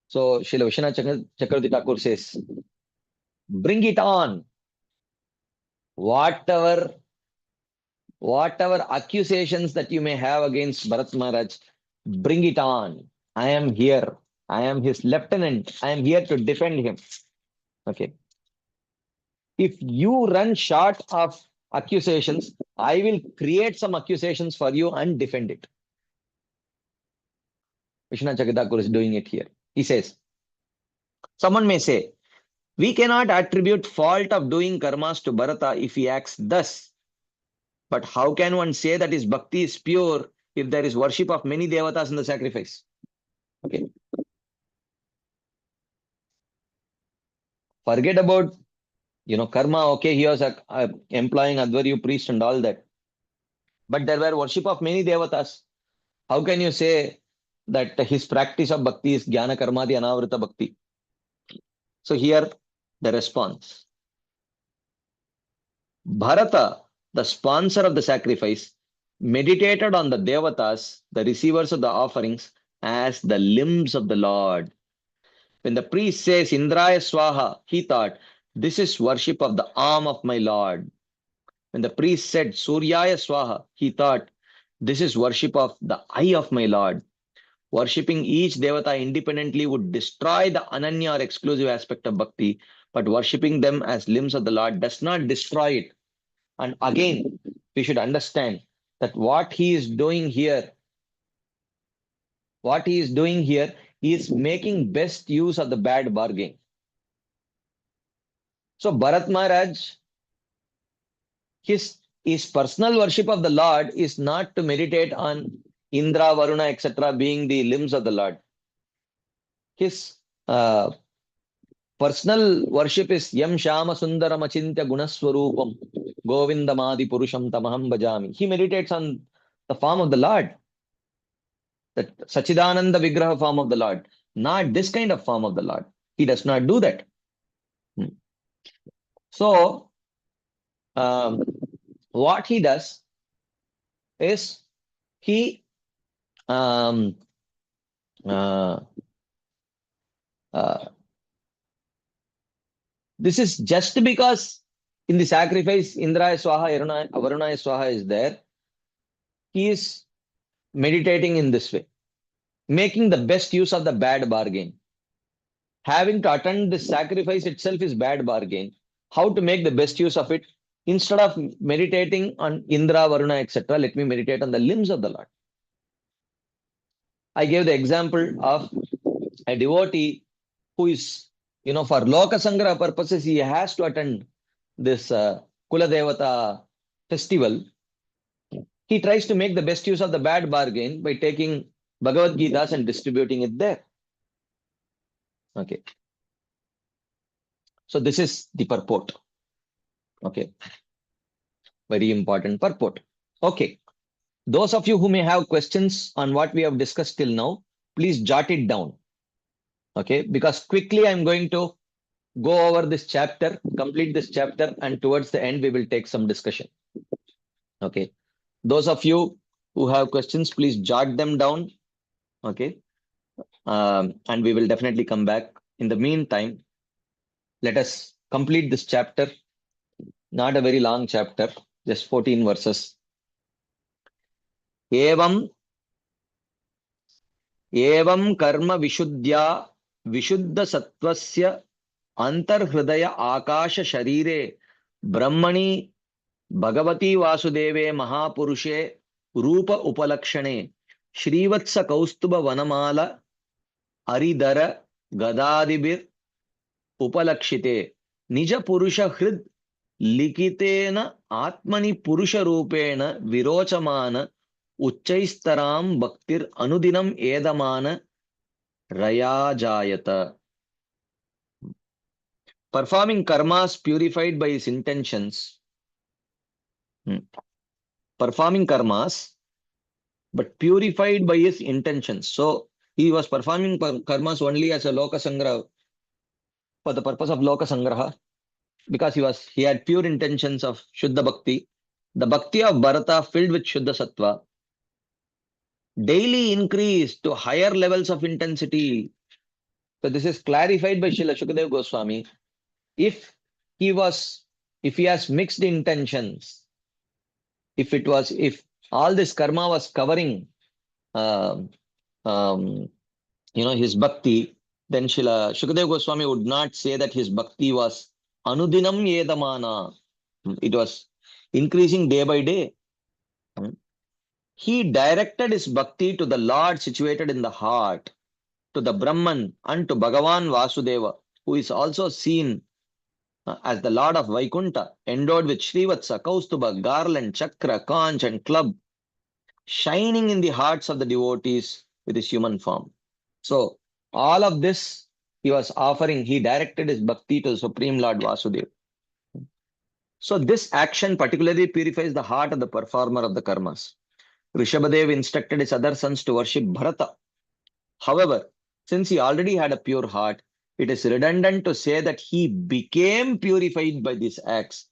So, Srila Vishwanath Chakravarti Thakur says, bring it on. Whatever accusations that you may have against Bharat Maharaj, bring it on. I am here. I am his lieutenant. I am here to defend him. Okay. If you run short of accusations, I will create some accusations for you and defend it. Vishwanath Chakravarti Thakur is doing it here. He says, someone may say, we cannot attribute fault of doing karmas to Bharata if he acts thus. But how can one say that his bhakti is pure if there is worship of many devatas in the sacrifice? Okay. Forget about, karma. Okay, he was employing Advaryu priest and all that. But there were worship of many devatas. How can you say that his practice of bhakti is jnana karmadi anavrita bhakti? So here the response. Bharata, the sponsor of the sacrifice, meditated on the devatas, the receivers of the offerings, as the limbs of the Lord. When the priest says Indraya Swaha, he thought, this is worship of the arm of my Lord. When the priest said Suryaya Swaha, he thought, this is worship of the eye of my Lord. Worshipping each devata independently would destroy the ananya or exclusive aspect of bhakti, but worshipping them as limbs of the Lord does not destroy it. And again, we should understand that what he is doing here is making best use of the bad bargain. So Bharat Maharaj, his personal worship of the Lord is not to meditate on Indra, Varuna, etc. being the limbs of the Lord. His personal worship is Yam Shama Sundaram Achintya Gunaswarupam Govindamadi Purusham Tamaham Bhajami. He meditates on the form of the Lord, the Sachidananda Vigraha form of the Lord, not this kind of form of the Lord. He does not do that. So, what he does is he this is just because in the sacrifice Indraya Swaha, Varunaya Swaha is there. He is meditating in this way, making the best use of the bad bargain. Having to attend this sacrifice itself is bad bargain. How to make the best use of it? Instead of meditating on Indra, Varuna, etc., let me meditate on the limbs of the Lord. I gave the example of a devotee who is, for Loka Sangraha purposes, he has to attend this Kula Devata festival. He tries to make the best use of the bad bargain by taking Bhagavad Gita and distributing it there. Okay. So this is the purport. Okay. Very important purport. Okay. Those of you who may have questions on what we have discussed till now, please jot it down. Okay. Because quickly I'm going to go over this chapter, complete this chapter, and towards the end, we will take some discussion. Okay. Those of you who have questions, please jot them down. Okay. And we will definitely come back. In the meantime, let us complete this chapter. Not a very long chapter, just 14 verses. Evam karma vishuddhya vishuddha sattvasya antarhridaya akasha sharire brahmani bhagavati vasudeve mahapurushe rupa upalakshane shrivatsa kaustuba vanamala aridara gadadibir upalakshite nija purusha hrid likitena atmani purusha rupena virochamana uccaistaram bhaktir anudinam edamana rayajayata. Performing karmas purified by his intentions. Performing karmas, but purified by his intentions. So he was performing karmas only as a Loka Sangraha, for the purpose of Loka Sangraha, because he had pure intentions of Shuddha Bhakti. The Bhakti of Bharata filled with Shuddha Sattva daily increased to higher levels of intensity. So this is clarified by Srila Shukadeva Goswami. If he has mixed intentions, if all this karma was covering, his bhakti, then Srila Shukadeva Goswami would not say that his bhakti was anudinam yedamana. It was increasing day by day. He directed his bhakti to the Lord situated in the heart, to the Brahman, and to Bhagavan Vasudeva, who is also seen as the Lord of Vaikunta, endowed with Srivatsa, Kaustuba, garland, chakra, conch, and club, shining in the hearts of the devotees with his human form. So, all of this he was offering, he directed his bhakti to the Supreme Lord Vasudeva. So, this action particularly purifies the heart of the performer of the karmas. Rishabhadev instructed his other sons to worship Bharata. However, since he already had a pure heart, it is redundant to say that he became purified by these acts.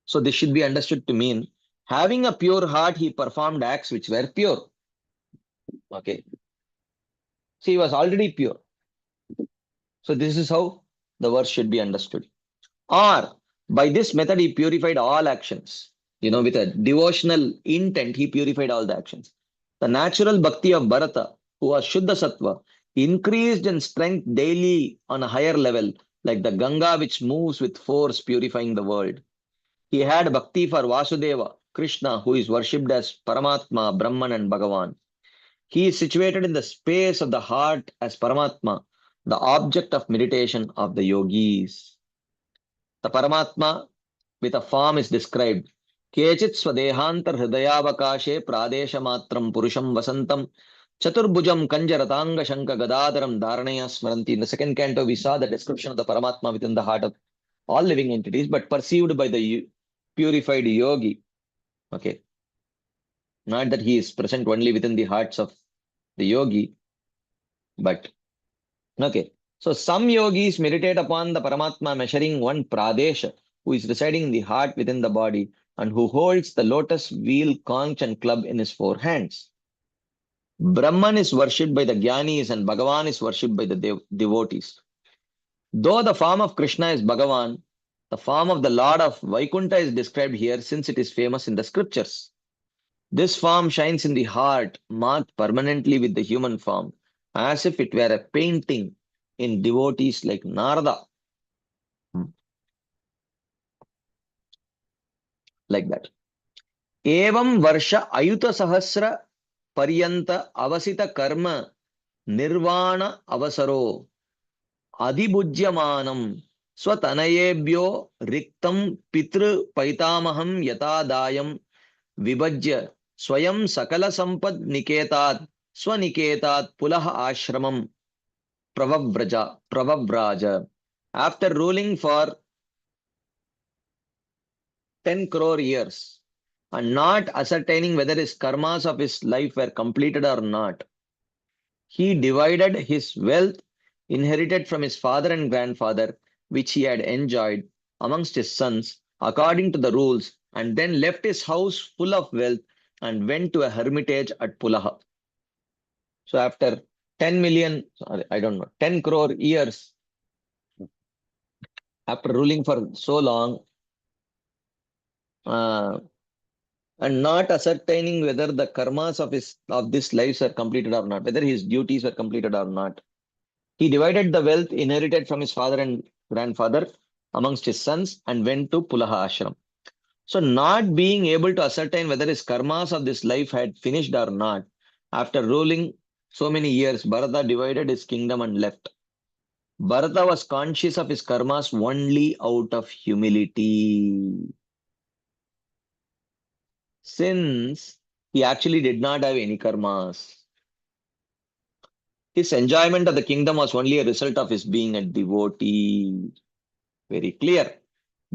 So this should be understood to mean, having a pure heart, he performed acts which were pure. Okay. So he was already pure. So this is how the verse should be understood. Or by this method, he purified all actions. With a devotional intent, he purified all the actions. The natural bhakti of Bharata, who was Shuddha Sattva, increased in strength daily on a higher level, like the Ganga which moves with force, purifying the world. He had bhakti for Vasudeva, Krishna, who is worshipped as Paramatma, Brahman, and Bhagavan. He is situated in the space of the heart as Paramatma, the object of meditation of the yogis. The Paramatma with a form is described. Kechit swadehantar hridayavakashe pradesha matram purusham vasantam chaturbhujam kanjaratanga shanka gadadaram dharanaya smaranti. In the second canto, we saw the description of the Paramatma within the heart of all living entities, but perceived by the purified yogi. Okay. Not that he is present only within the hearts of the yogi, but okay. So some yogis meditate upon the Paramatma measuring one Pradesha, who is residing in the heart within the body and who holds the lotus wheel, conch, and club in his 4 hands. Brahman is worshipped by the Jnanis and Bhagavan is worshipped by the devotees. Though the form of Krishna is Bhagavan, the form of the Lord of Vaikunta is described here since it is famous in the scriptures. This form shines in the heart, marked permanently with the human form, as if it were a painting in devotees like Narada. Like that. Evam Varsha Ayuta Sahasra Paryanta Avasita Karma Nirvana Avasaro adibujyamanam swatanayebhyo riktam pitru paitamaham yatadayam vibhajya swayam sakala sampad niketat swaniketat pulah ashramam pravavraja. After ruling for 10 crore years and not ascertaining whether his karmas of his life were completed or not, he divided his wealth inherited from his father and grandfather, which he had enjoyed, amongst his sons according to the rules, and then left his house full of wealth and went to a hermitage at Pulaha. So after 10 million, sorry, I don't know, 10 crore years, after ruling for so long, uh, and not ascertaining whether the karmas of this lives are completed or not, whether his duties were completed or not, he divided the wealth inherited from his father and grandfather amongst his sons and went to Pulaha ashram. So, not being able to ascertain whether his karmas of this life had finished or not, after ruling so many years, Bharata divided his kingdom and left. Bharata was conscious of his karmas only out of humility, since he actually did not have any karmas. His enjoyment of the kingdom was only a result of his being a devotee. Very clear.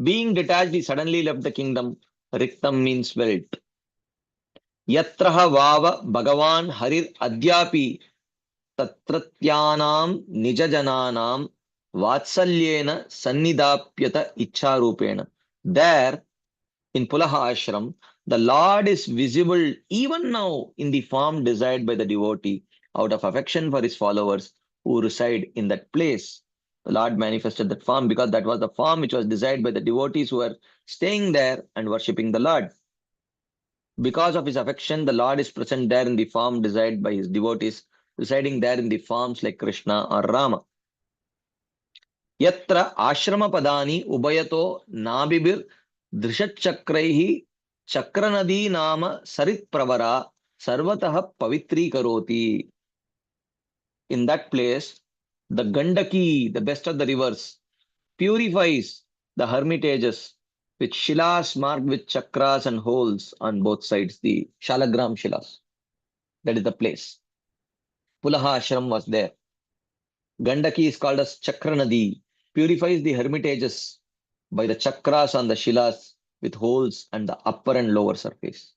Being detached, he suddenly left the kingdom. Riktam means wealth. Yatraha vava Bhagavan Harir Adyapi Tatratyanam Nijajananam Vatsalyena Sannidapyata Iccharupena. There, in Pulaha Ashram, the Lord is visible even now in the form desired by the devotee out of affection for his followers who reside in that place. The Lord manifested that form because that was the form which was desired by the devotees who were staying there and worshipping the Lord. Because of his affection, the Lord is present there in the form desired by his devotees, residing there in the forms like Krishna or Rama. यत्र आश्रमपदानि उभयतो नाभिभिर् दृशच्चक्रैः चक्रनदी नाम सरित्प्रवरा सर्वतः पवित्रीकरोति. In that place, the Gandaki, the best of the rivers, purifies the hermitages with shilas marked with chakras and holes on both sides, the Shalagram shilas. That is the place. Pulaha ashram was there. Gandaki is called as Chakranadi, purifies the hermitages by the chakras on the shilas with holes and the upper and lower surface.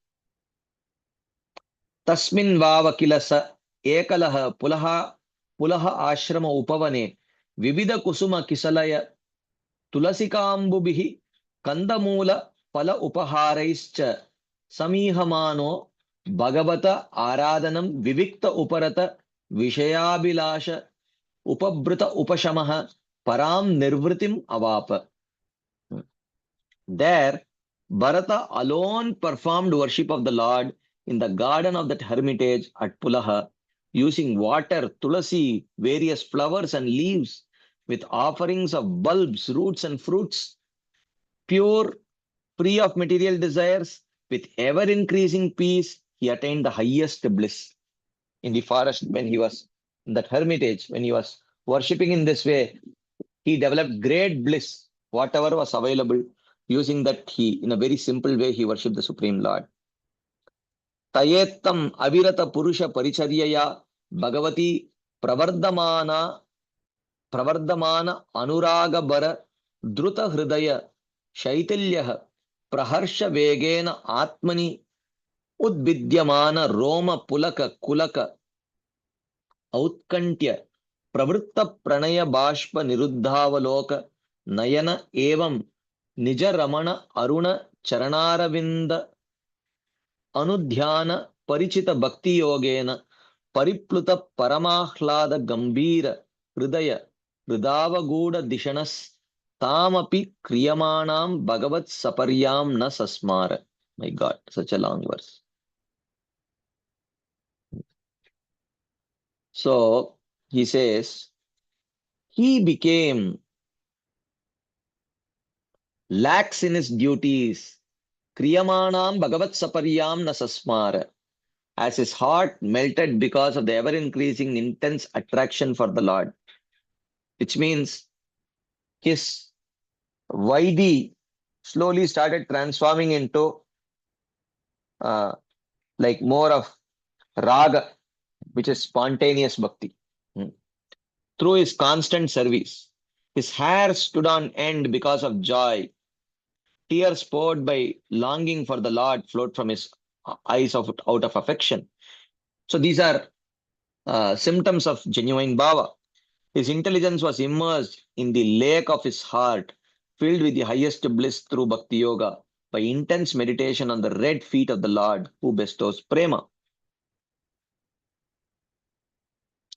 Tasmin vavakilasa ekalaha pulaha ashrama upavane vivida kusuma kisalaya tulasikambubihi kandamula pala upaharaischa samihamano bhagavata aradanam vivikta uparata vishayabhilasha Upabhrita Upashamaha Param Nirvritim Avapa. There, Bharata alone performed worship of the Lord in the garden of that hermitage at Pulaha, using water, tulasi, various flowers and leaves, with offerings of bulbs, roots, and fruits, pure, free of material desires, with ever increasing peace, he attained the highest bliss. In the forest, when he was in that hermitage, when he was worshipping in this way, he developed great bliss. Whatever was available, using that in a very simple way, he worshipped the Supreme Lord. Tayettam avirata purusha paricharyaya bhagavati pravardamana anuraga bara druta hridaya shaitilyah praharsha vegena atmani udvidyamana roma pulaka kulaka औत्कंठ्य प्रवृत्त प्रणय बाष्प निरुद्धावलोक नयन एवं निज रमण अरुण चरणारविंद अनुध्यान परिचित भक्ति योगेन परिप्लुत परमाह्लाद गंभीर हृदय हृदावगूढ़ दिशनस तामपि क्रियमाणाम भगवत सपर्याम न सस्मार. My God, such a long verse. So he says, he became lax in his duties. Kriyamanam Bhagavat Saparyam Nasasmara. As his heart melted because of the ever increasing intense attraction for the Lord. which means his Vaidhi slowly started transforming into uh, like more of raga, which is spontaneous bhakti. Hmm. Through his constant service, his hair stood on end because of joy. Tears poured by longing for the Lord flowed from his eyes out of affection. So these are symptoms of genuine bhava. His intelligence was immersed in the lake of his heart, filled with the highest bliss through bhakti yoga, by intense meditation on the red feet of the Lord who bestows prema.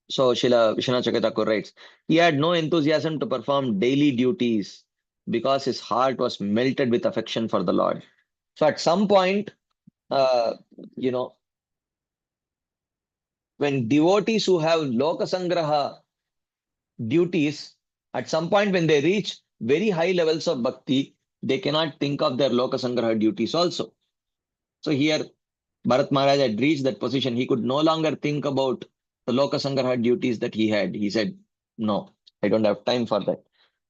So Srila Vishwanath Chakravarti writes, he had no enthusiasm to perform daily duties because his heart was melted with affection for the Lord. So at some point, uh, you know, when devotees who have lokasangraha duties, at some point when they reach very high levels of bhakti, they cannot think of their lokasangraha duties also. So here, Bharat Maharaj had reached that position. He could no longer think about the lokasangraha duties that he had. He said, no, I don't have time for that.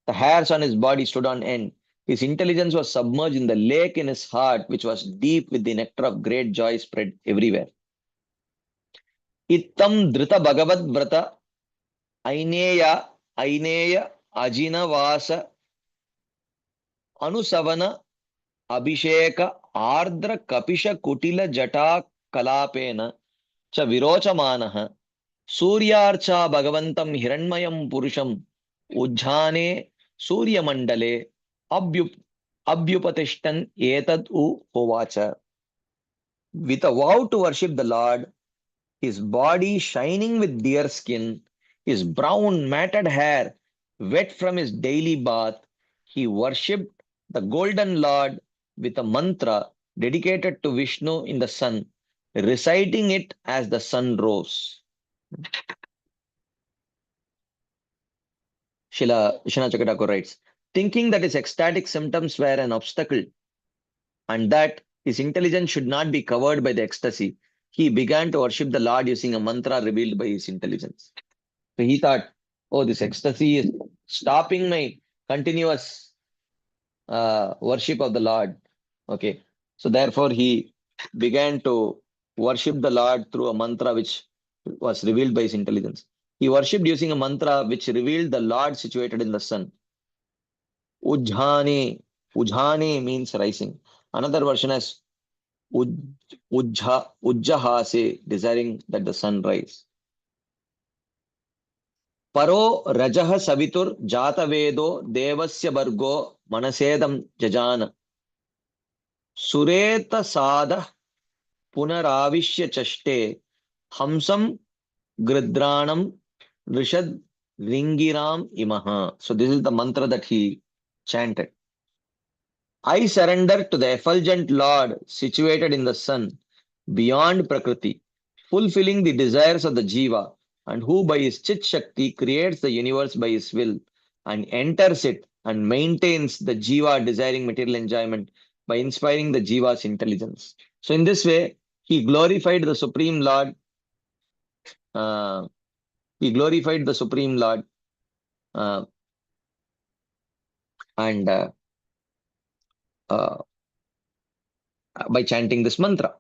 The hairs on his body stood on end. His intelligence was submerged in the lake in his heart, which was deep with the nectar of great joy spread everywhere. Ittam drita bhagavad vrata aineya aineya ajina vasa anusavana abhisheka ardra kapisha kutila jata kalapena cha virochamanah Suryarcha Bhagavantam Hiranmayam Purusham Ujjhane Suryamandale Abhyup Abhyupatishtan Etad U Hovacha. With a vow to worship the Lord, his body shining with deer skin, his brown matted hair wet from his daily bath, he worshipped the golden Lord with a mantra dedicated to Vishnu in the sun, reciting it as the sun rose. Shila Vishwanath Chakravarti writes, thinking that his ecstatic symptoms were an obstacle and that his intelligence should not be covered by the ecstasy, he began to worship the Lord using a mantra revealed by his intelligence. So he thought, oh, this ecstasy is stopping my continuous worship of the Lord. Okay. So therefore, he began to worship the Lord through a mantra which was revealed by his intelligence. He worshipped using a mantra which revealed the Lord situated in the sun. Ujjhani. Ujjhani means rising. Another version is Ujjahase, desiring that the sun rise. Paro Rajah Savitur Jata Vedo Devasya Bargo Manasedam Jajana. Sureta Sada Punaravishya Chaste Hamsam Gridranam Rishad Ringiram Imaha. So this is the mantra that he chanted. I surrender to the effulgent Lord situated in the sun, beyond Prakriti, fulfilling the desires of the Jiva, and who by his Chit Shakti creates the universe by his will and enters it and maintains the Jiva desiring material enjoyment by inspiring the Jiva's intelligence. So, in this way, he glorified the Supreme Lord. Uh, he glorified the Supreme Lord uh, and uh, by chanting this mantra.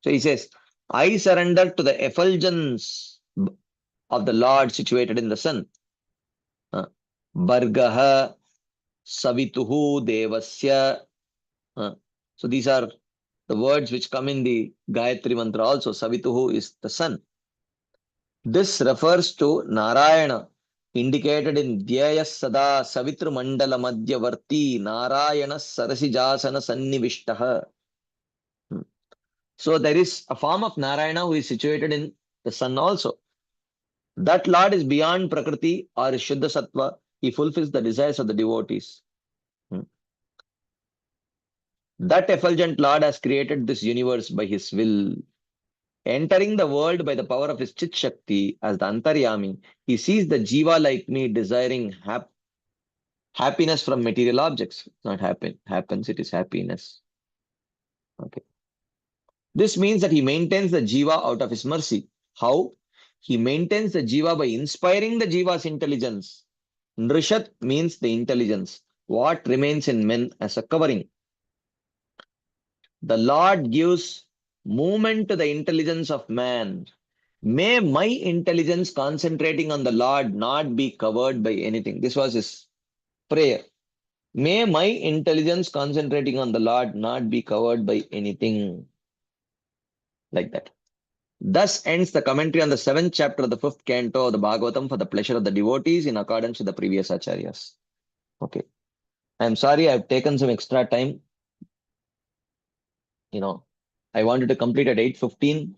So he says, I surrender to the effulgence of the Lord situated in the sun. Bargaha Savituhu Devasya. So these are the words which come in the Gayatri mantra also. Savituhu is the sun. This refers to Narayana, indicated in Dhyaya Sada Savitru Mandala Madhyavarti Narayana Sarasijasana Sannivishtaha. So there is a form of Narayana who is situated in the sun also. That Lord is beyond Prakriti or Shuddha Sattva. He fulfills the desires of the devotees. Hmm. That effulgent Lord has created this universe by his will. Entering the world by the power of his Chit Shakti as the Antaryami, he sees the Jiva like me desiring happiness from material objects. It's not happens, it is happiness. Okay. This means that he maintains the Jiva out of his mercy. How? He maintains the Jiva by inspiring the Jiva's intelligence. Nrishat means the intelligence. What remains in men as a covering. The Lord gives movement to the intelligence of man. May my intelligence concentrating on the Lord not be covered by anything. This was his prayer. May my intelligence concentrating on the Lord not be covered by anything like that. Thus ends the commentary on the seventh chapter of the fifth canto of the Bhagavatam for the pleasure of the devotees in accordance with the previous acharyas. Okay. I'm sorry I've taken some extra time. I wanted to complete at 8:15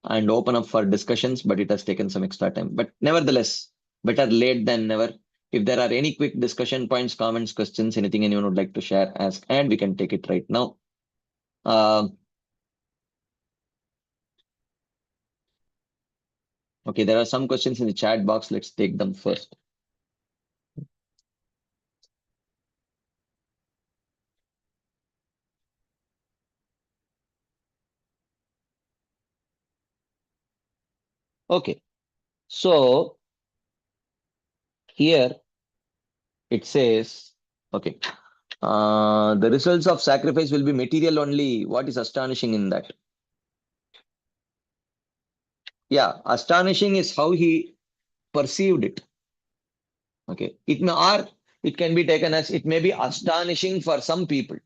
and open up for discussions, but it has taken some extra time. But nevertheless, better late than never. If there are any quick discussion points, comments, questions, anything anyone would like to share, ask, and we can take it right now. Okay, there are some questions in the chat box. Let's take them first. Okay, so here it says, okay, the results of sacrifice will be material only. What is astonishing in that? Yeah, astonishing is how he perceived it. Okay, it can be taken as it may be astonishing for some people.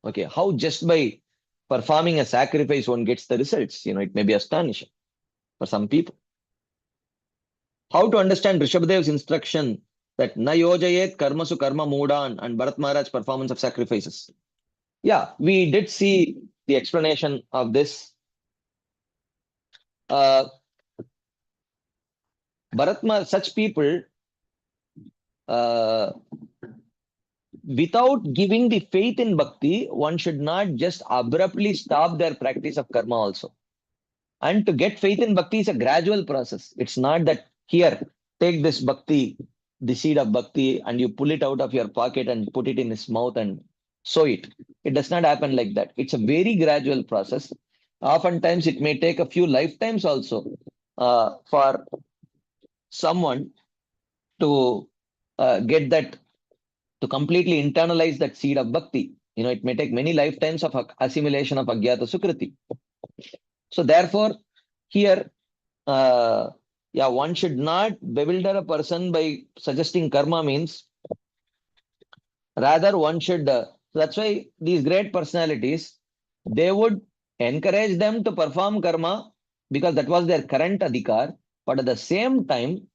Okay, how just by performing a sacrifice one gets the results. It may be astonishing for some people. How to understand Rishabhadev's instruction that na yojayet karmasu karma mudan and Bharat Maharaj's performance of sacrifices? Yeah, we did see the explanation of this. Such people, uh, without giving the faith in bhakti, one should not just abruptly stop their practice of karma also. And to get faith in bhakti is a gradual process. It's not that here, take this bhakti, the seed of bhakti, and you pull it out of your pocket and put it in his mouth and sow it. It does not happen like that. It's a very gradual process. Oftentimes, it may take a few lifetimes also for someone to get that, to completely internalize that seed of bhakti. It may take many lifetimes of assimilation of agyata sukriti. So therefore, here, one should not bewilder a person by suggesting karma means. Rather, one should. That's why these great personalities, they would encourage them to perform karma because that was their current adhikar. But at the same time,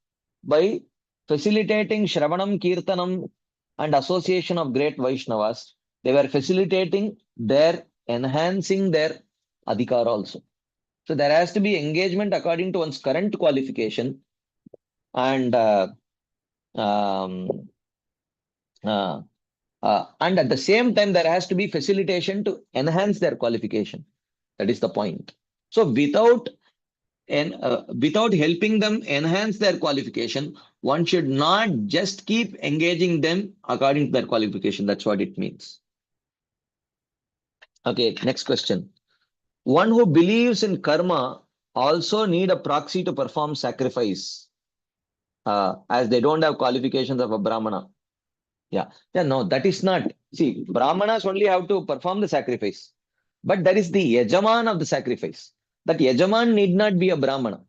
by facilitating Shravanam, Kirtanam, and association of great Vaishnavas, they were facilitating their enhancing their adhikar also. So there has to be engagement according to one's current qualification, and um, and at the same time there has to be facilitation to enhance their qualification. That is the point. So without helping them enhance their qualification, one should not just keep engaging them according to their qualification. That's what it means. Okay, next question. One who believes in karma also need a proxy to perform sacrifice, as they don't have qualifications of a Brahmana. Yeah, no, that is not. See, Brahmanas only have to perform the sacrifice, but there is the Yajaman of the sacrifice. That Yajaman need not be a Brahmana.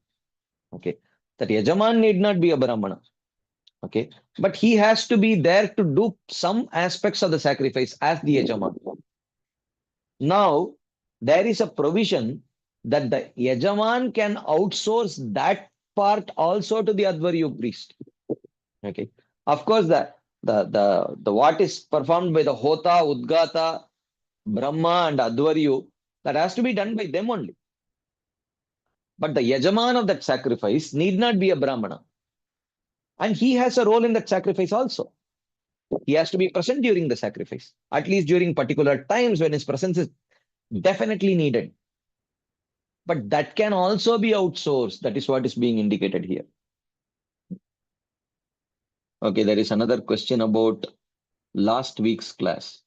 Okay, that Yajaman need not be a Brahmana. Okay, but he has to be there to do some aspects of the sacrifice as the Yajaman. Now, there is a provision that the Yajaman can outsource that part also to the Advaryu priest. Okay. Of course, the what is performed by the Hota, Udgata, Brahma, and Advaryu, that has to be done by them only. But the Yajaman of that sacrifice need not be a Brahmana. And he has a role in that sacrifice also. He has to be present during the sacrifice, at least during particular times when his presence is definitely needed. But that can also be outsourced. That is what is being indicated here. Okay, there is another question about last week's class.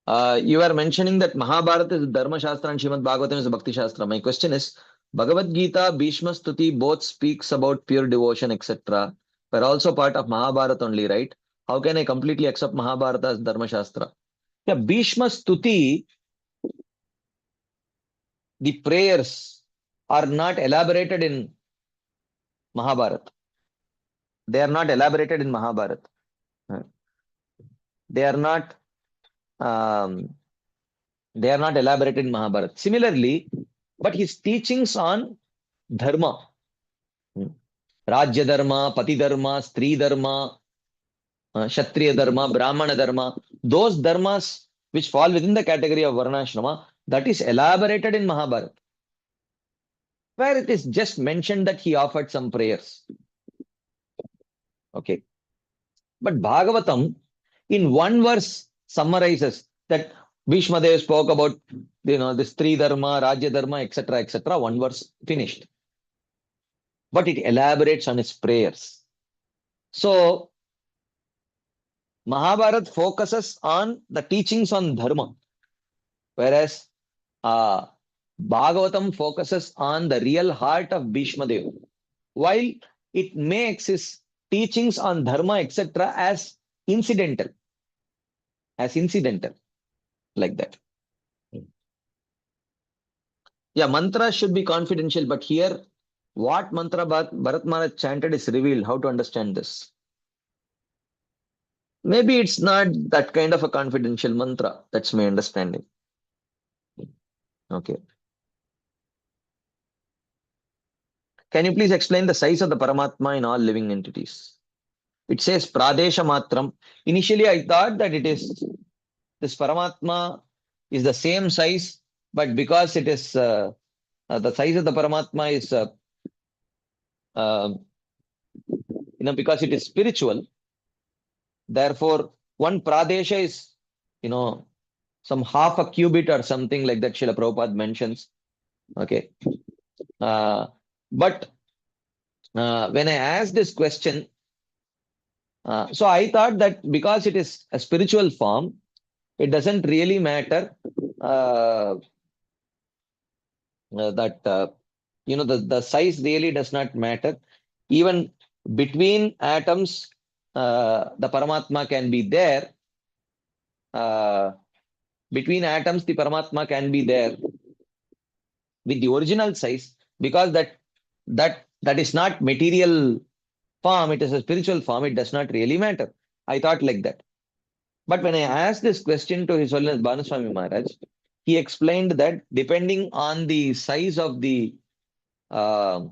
You are mentioning that Mahabharata is Dharma Shastra and Srimad Bhagavatam is a Bhakti Shastra. My question is, Bhagavad Gita, Bhishma Stuti both speaks about pure devotion, etc. We're also part of Mahabharata only, right? How can I completely accept Mahabharata as Dharma Shastra? Yeah, Bhishma Stuti, the prayers are not elaborated in Mahabharata. They are not elaborated in Mahabharata. Uh, They are not um, they are not elaborated in Mahabharata. Similarly, but his teachings on dharma, Rajya Dharma, Pati Dharma, Stri Dharma, Kshatriya Dharma, Brahmana Dharma, those dharmas which fall within the category of Varnashrama, that is elaborated in Mahabharata, where it is just mentioned that he offered some prayers. Okay. But Bhagavatam, in one verse, summarizes that Bhishma Dev spoke about, this three dharma, Rajya dharma, etc., etc. One verse finished. But it elaborates on his prayers. So Mahabharata focuses on the teachings on dharma, whereas uh, Bhagavatam focuses on the real heart of Bhishma Dev. While it makes his teachings on dharma, etc., as incidental, like that. Yeah, mantra should be confidential, but here, what mantra Bharat Maharaj chanted is revealed. How to understand this? Maybe it's not that kind of a confidential mantra. That's my understanding. Okay. Can you please explain the size of the Paramatma in all living entities? It says Pradesha Matram. Initially, I thought that this Paramatma is the same size, but because it is the size of the Paramatma is uh, because it is spiritual. Therefore, one Pradesha is, you know, some half a cubit or something like that, Srila Prabhupada mentions. Okay. But when I asked this question, so I thought that because it is a spiritual form, it doesn't really matter uh, that, the size really does not matter. Even between atoms, the Paramatma can be there. Uh, Between atoms, the Paramatma can be there with the original size, because that is not material form, it is a spiritual form, it does not really matter. I thought like that. But when I asked this question to His Holiness Bhanuswami Maharaj, he explained that depending on the size of the uh,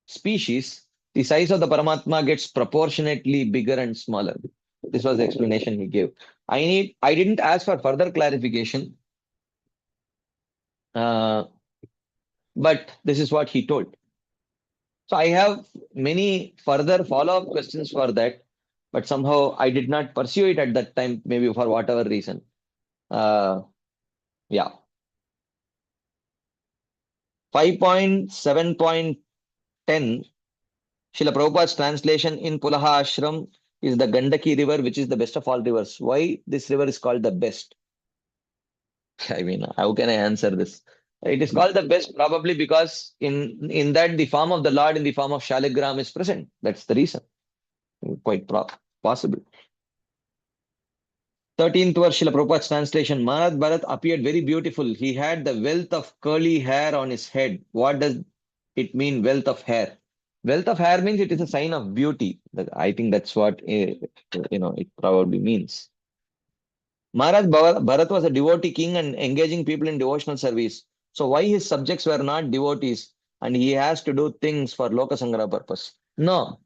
species, the size of the Paramatma gets proportionately bigger and smaller. This was the explanation he gave. I didn't ask for further clarification, uh, but this is what he told. So I have many further follow-up questions for that, but somehow I did not pursue it at that time, maybe for whatever reason. Uh, yeah. 5.7.10, Srila Prabhupada's translation in Pulaha Ashram is the Gandaki river, which is the best of all rivers. Why this river is called the best? I mean, how can I answer this? It is called the best probably because in that the form of the Lord in the form of Shaligram is present. That's the reason. Quite possible. 13th verse, Srila Prabhupada's translation. Maharaj Bharat appeared very beautiful. He had the wealth of curly hair on his head. What does it mean, wealth of hair? Wealth of hair means it is a sign of beauty. I think that's what it probably means. Maharaj Bharat was a devotee king and engaging people in devotional service. So why his subjects were not devotees and he has to do things for Loka Sangra purpose? No,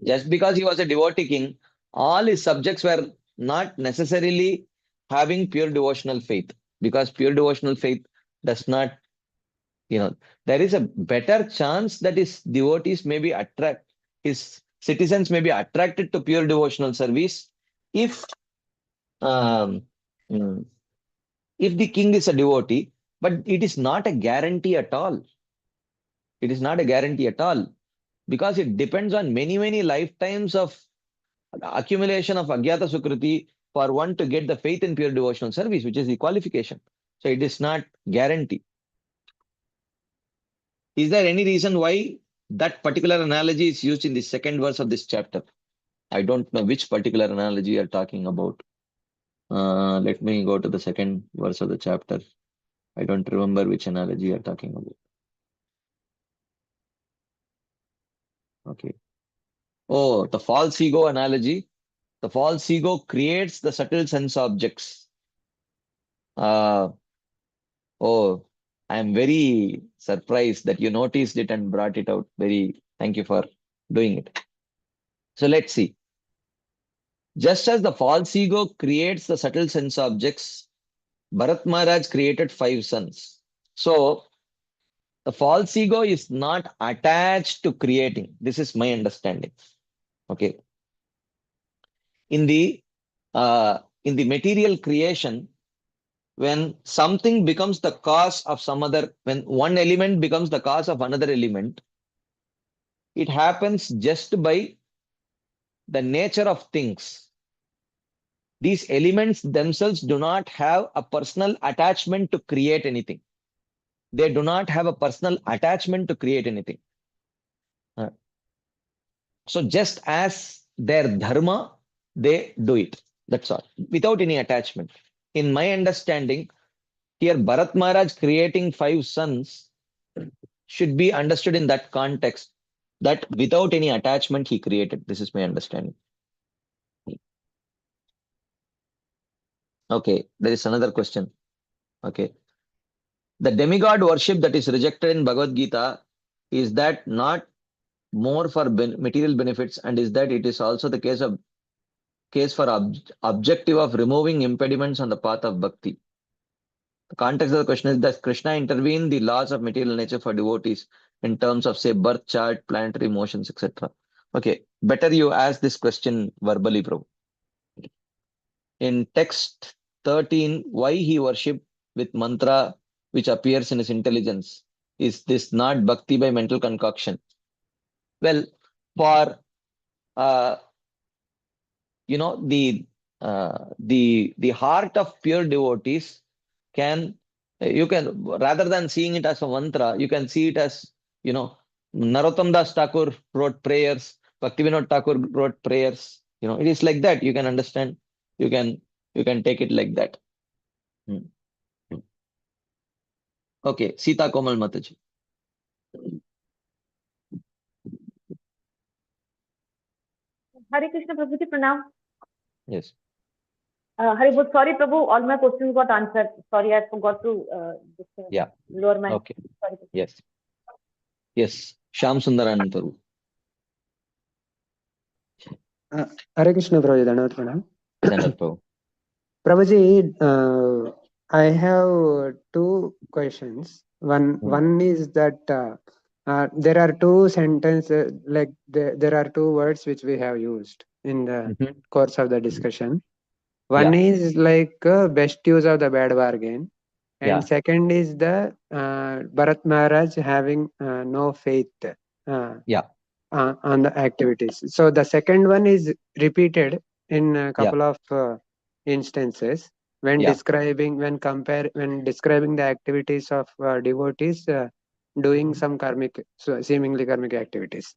just because he was a devotee king, all his subjects were not necessarily having pure devotional faith, because pure devotional faith does not, there is a better chance that his devotees may be his citizens may be attracted to pure devotional service if um, mm, if the king is a devotee, but it is not a guarantee at all. It is not a guarantee at all, because it depends on many, many lifetimes of accumulation of Agyata Sukriti for one to get the faith in pure devotional service, which is the qualification. So it is not guarantee. Is there any reason why That particular analogy is used in the second verse of this chapter. I don't know which particular analogy you're talking about. Let me go to the second verse of the chapter. I don't remember which analogy you're talking about. Okay. Oh, the false ego analogy. The false ego creates the subtle sense objects. Uh, oh, I'm very surprised that you noticed it and brought it out. Thank you for doing it. So let's see. Just as the false ego creates the subtle sense objects, Bharat Maharaj created 5 sons. So the false ego is not attached to creating. This is my understanding. Okay. In the in the material creation, when something becomes the cause of some other, when one element becomes the cause of another element, it happens just by the nature of things. These elements themselves do not have a personal attachment to create anything. They do not have a personal attachment to create anything. Uh, So just as their dharma, they do it. That's all, without any attachment. In my understanding, here Bharat Maharaj creating 5 sons should be understood in that context, that without any attachment he created. This is my understanding. Okay, there is another question. Okay. The demigod worship that is rejected in Bhagavad Gita, is that not more for material benefits, and is that it is also the case for objective of removing impediments on the path of bhakti? The context of the question is, does Krishna intervene the laws of material nature for devotees in terms of, say, birth chart, planetary motions, etc.? Okay, better you ask this question verbally, Prabhu. In text 13, why he worshipped with mantra which appears in his intelligence? Is this not bhakti by mental concoction? Well, for uh, the heart of pure devotees can, you can, rather than seeing it as a mantra, you can see it as, Narottam Das Thakur wrote prayers, Bhaktivinoda Thakur wrote prayers. It is like that. You can understand. You can you can take it like that. Hmm. Okay, Sita Komal Mataji. Hare Krishna Prabhu ji, pranam. Yes. Hare Bol, sorry Prabhu, all my questions got answered. Sorry, I forgot to Yeah. lower my. Okay. Sorry. Yes. Yes. Sham Sundaran Prabhu. Hare Krishna Prabhuji, Dhanavad Pranam. Dandavat Prabhu. Prabhuji, I have 2 questions. One is that there are 2 sentences, like there are 2 words which we have used in the course of the discussion. One is like best use of the bad bargain, and second is the Bharat Maharaj having no faith on the activities. So the second one is repeated in a couple of instances when describing the activities of devotees doing some seemingly karmic activities.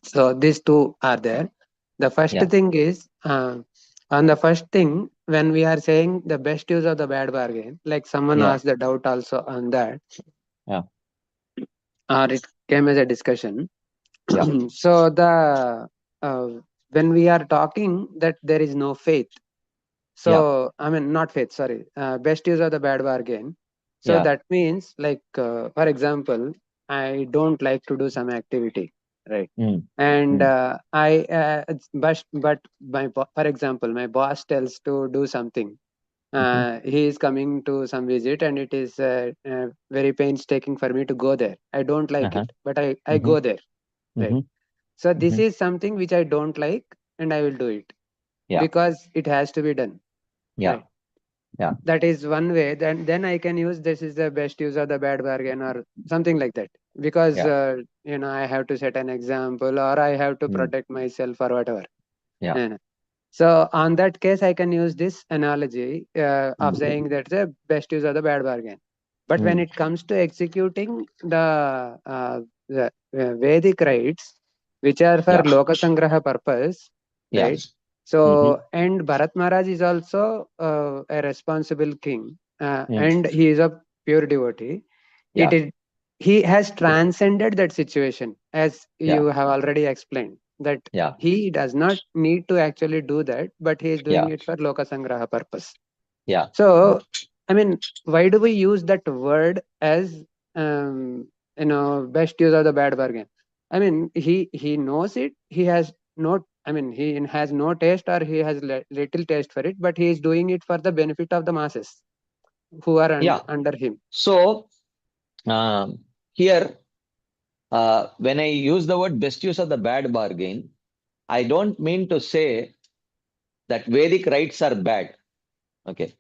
So these 2 are there. The first thing is on the first thing, when we are saying the best use of the bad bargain, like someone asked the doubt also on that, or it came as a discussion. So the when we are talking that there is no faith, so I mean not faith, sorry, best use of the bad bargain. So that means, like for example, I don't like to do some activity, right? And but for example, my boss tells to do something. He is coming to some visit, and it is very painstaking for me to go there. I don't like it, but I go there, right? So this is something which I don't like, and I will do it because it has to be done. Right? That is one way. Then I can use this is the best use of the bad bargain or something like that, because I have to set an example, or I have to protect myself or whatever. So on that case, I can use this analogy of saying that the best use of the bad bargain. But when it comes to executing the the Vedic rites, which are for Yeah. Loka Sangraha purpose, Yeah. right? So, and Bharat Maharaj is also a responsible king, and he is a pure devotee. Yeah. It is he has transcended that situation, as Yeah. you have already explained. That Yeah. he does not need to actually do that, but he is doing Yeah. it for Loka Sangraha purpose. Yeah. So, I mean, why do we use that word as best use of the bad bargain? I mean, he knows it. He has no. I mean, he has no taste, or he has little taste for it, but he is doing it for the benefit of the masses who are Yeah. under him. So here, when I use the word best use of the bad bargain, I don't mean to say that Vedic rites are bad. Okay.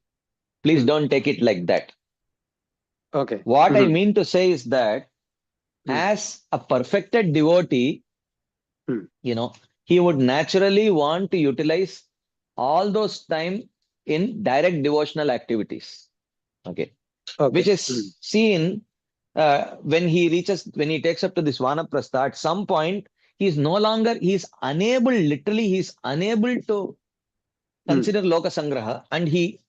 Please don't take it like that. Okay. What I mean to say is that Mm. as a perfected devotee, he would naturally want to utilize all those time in direct devotional activities. Okay. Which Okay. is seen when he takes up to this Vanaprastha, at some point, he's unable to consider Loka Sangraha, and he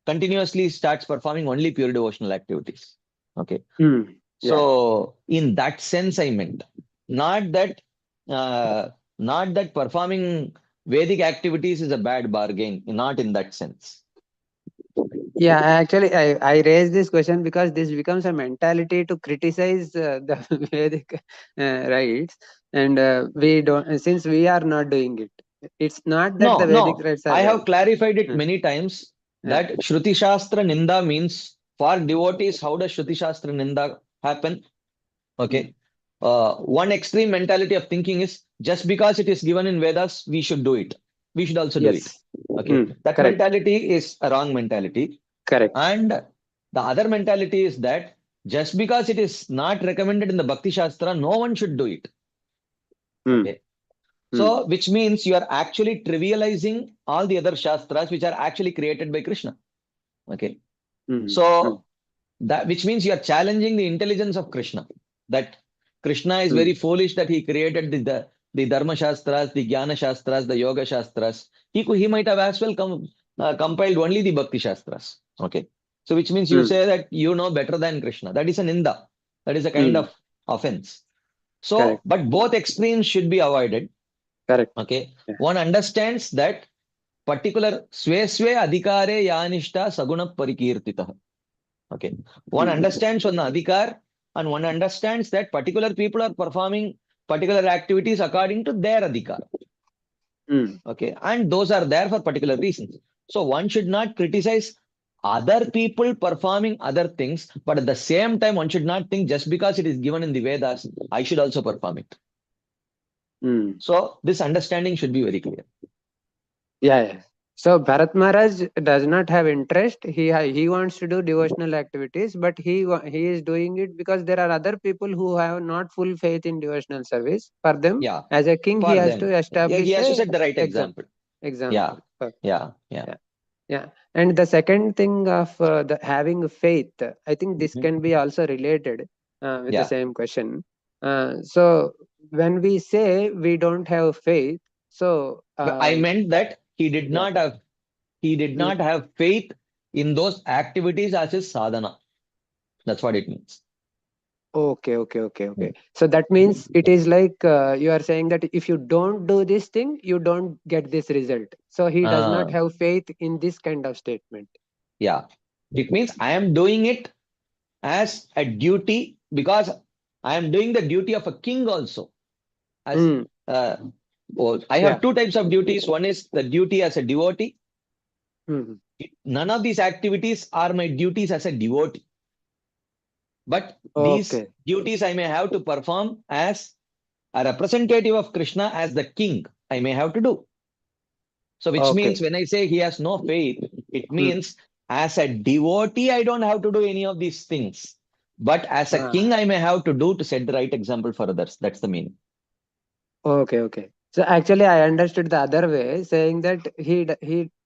continuously starts performing only pure devotional activities. Okay. Yeah. So in that sense, I meant not that uh, not that performing Vedic activities is a bad bargain, not in that sense. Yeah, actually, I raised this question because this becomes a mentality to criticize the Vedic rites, and we don't, since we are not doing it. It's not that the Vedic No. rites are I bad. have clarified it many times that Shruti Shastra Ninda means for devotees, how does Shruti Shastra Ninda happen? Okay. One extreme mentality of thinking is just because it is given in Vedas, we should do it. We should also do it. Yes. Okay. That Correct. mentality is a wrong mentality. Correct. And the other mentality is that just because it is not recommended in the Bhakti Shastra, no one should do it. Okay. So, which means you are actually trivializing all the other Shastras which are actually created by Krishna. Okay. So, that which means you are challenging the intelligence of Krishna. That Krishna is very foolish that he created the Dharma Shastras, the Jnana Shastras, the Yoga Shastras. He might have as well compiled only the Bhakti Shastras. Okay. So, which means you say that you know better than Krishna. That is a ninda. That is a kind of offense. So, Correct. but both extremes should be avoided. Correct. Okay. One understands that particular swe adhikare yanishta saguna parikirtita. Okay. One understands on the adhikar, and one understands that particular people are performing particular activities according to their adhikar. Okay. And those are there for particular reasons. So one should not criticize other people performing other things, but at the same time, one should not think just because it is given in the Vedas, I should also perform it. So this understanding should be very clear. Yeah. So Bharat Maharaj does not have interest. He wants to do devotional activities, but he is doing it because there are other people who have not full faith in devotional service. For them, as a king, he For has to them. He establish has to a set the right example. example. Yeah. And the second thing of the having faith, I think this can be also related with the same question. So when we say we don't have faith, so I meant that he did not have faith in those activities as his sadhana. That's what it means. Okay. So that means it is like you are saying that if you don't do this thing, you don't get this result. So he does not have faith in this kind of statement. Yeah. It means I am doing it as a duty because I am doing the duty of a king also. As I have two types of duties. One is the duty as a devotee. None of these activities are my duties as a devotee. But these duties I may have to perform as a representative of Krishna, as the king, I may have to do. So, which means when I say he has no faith, it means as a devotee, I don't have to do any of these things. But as a king, I may have to do to set the right example for others. That's the meaning. Okay. So actually, I understood the other way, saying that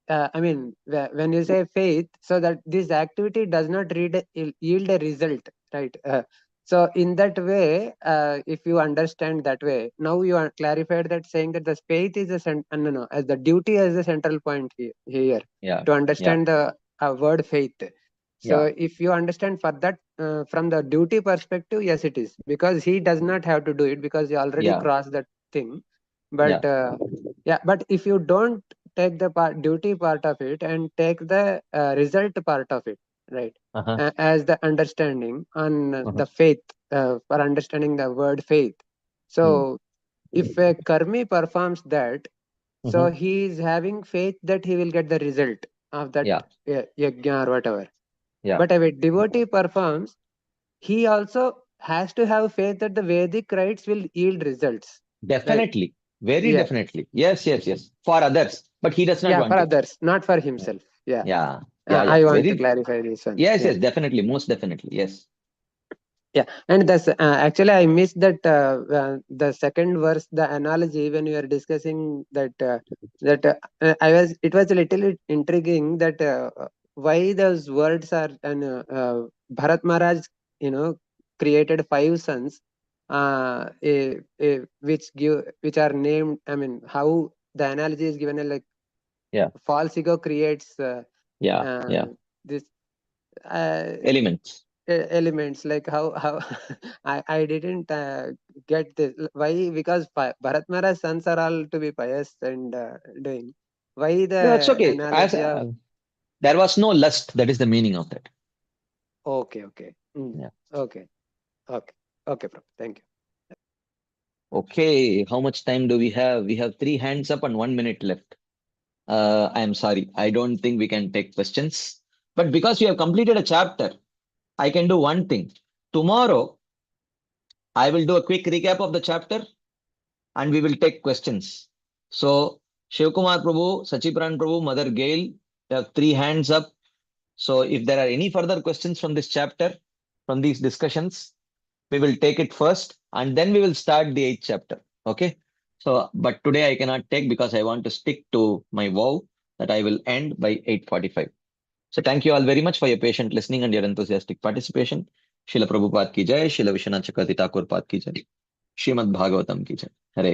I mean, when you say faith, so that this activity does not yield a result, right? So in that way, if you understand that way, now you are clarified that saying that the faith is as the duty as the central point here Yeah. to understand the word faith. So Yeah. if you understand for that from the duty perspective, yes, it is, because he does not have to do it because he already Yeah. crossed that thing. Yeah. But but if you don't take the duty part of it and take the result part of it, right? Uh-huh. As the understanding on Uh-huh. the faith, for understanding the word faith. Hmm. So if a karmi performs that, so Mhm. he is having faith that he will get the result of that Yeah. yajna or whatever. Yeah. But if a devotee performs, he also has to have faith that the Vedic rites will yield results. Right? Definitely. Very Yeah. definitely. Yes, yes, yes. For others, but he does not Yeah, for want it. others, not for Yeah. himself. Yeah. Yeah. Yeah. Yeah. I want to Very. clarify this one. Yes, Yeah. yes, definitely. Most definitely. Yes. Yeah, and that's actually I missed that the second verse, the analogy when you are discussing that it was a little bit intriguing that why those words are and Bharat Maharaj, created 5 sons, which are named. I mean, how the analogy is given, like Yeah. false ego creates Yeah. uh, Yeah. this. Uh, Elements. Elements, like how I didn't get this, why, because Bharat Maharaj's sons are all to be pious and doing, why No, that's the okay. As analogy of there was no lust, that is the meaning of that. okay. Yeah. Okay, okay, bro, thank you. Okay. How much time do we have? We have 3 hands up and 1 minute left. I am sorry. I don't think we can take questions. But because we have completed a chapter, I can do one thing. Tomorrow, I will do a quick recap of the chapter and we will take questions. So, Shivkumar Prabhu, Sachiparan Prabhu, Mother Gail, you have 3 hands up. So, if there are any further questions from this chapter, from these discussions, we will take it first and then we will start the 8th chapter. Okay. So, but today I cannot take because I want to stick to my vow that I will end by 8:45. So, thank you all very much for your patient listening and your enthusiastic participation. Srila Prabhupada ki jai, Srila Vishwanath Chakravarti Thakur Pad ki jai, Srimad Bhagavatam ki jai. Hare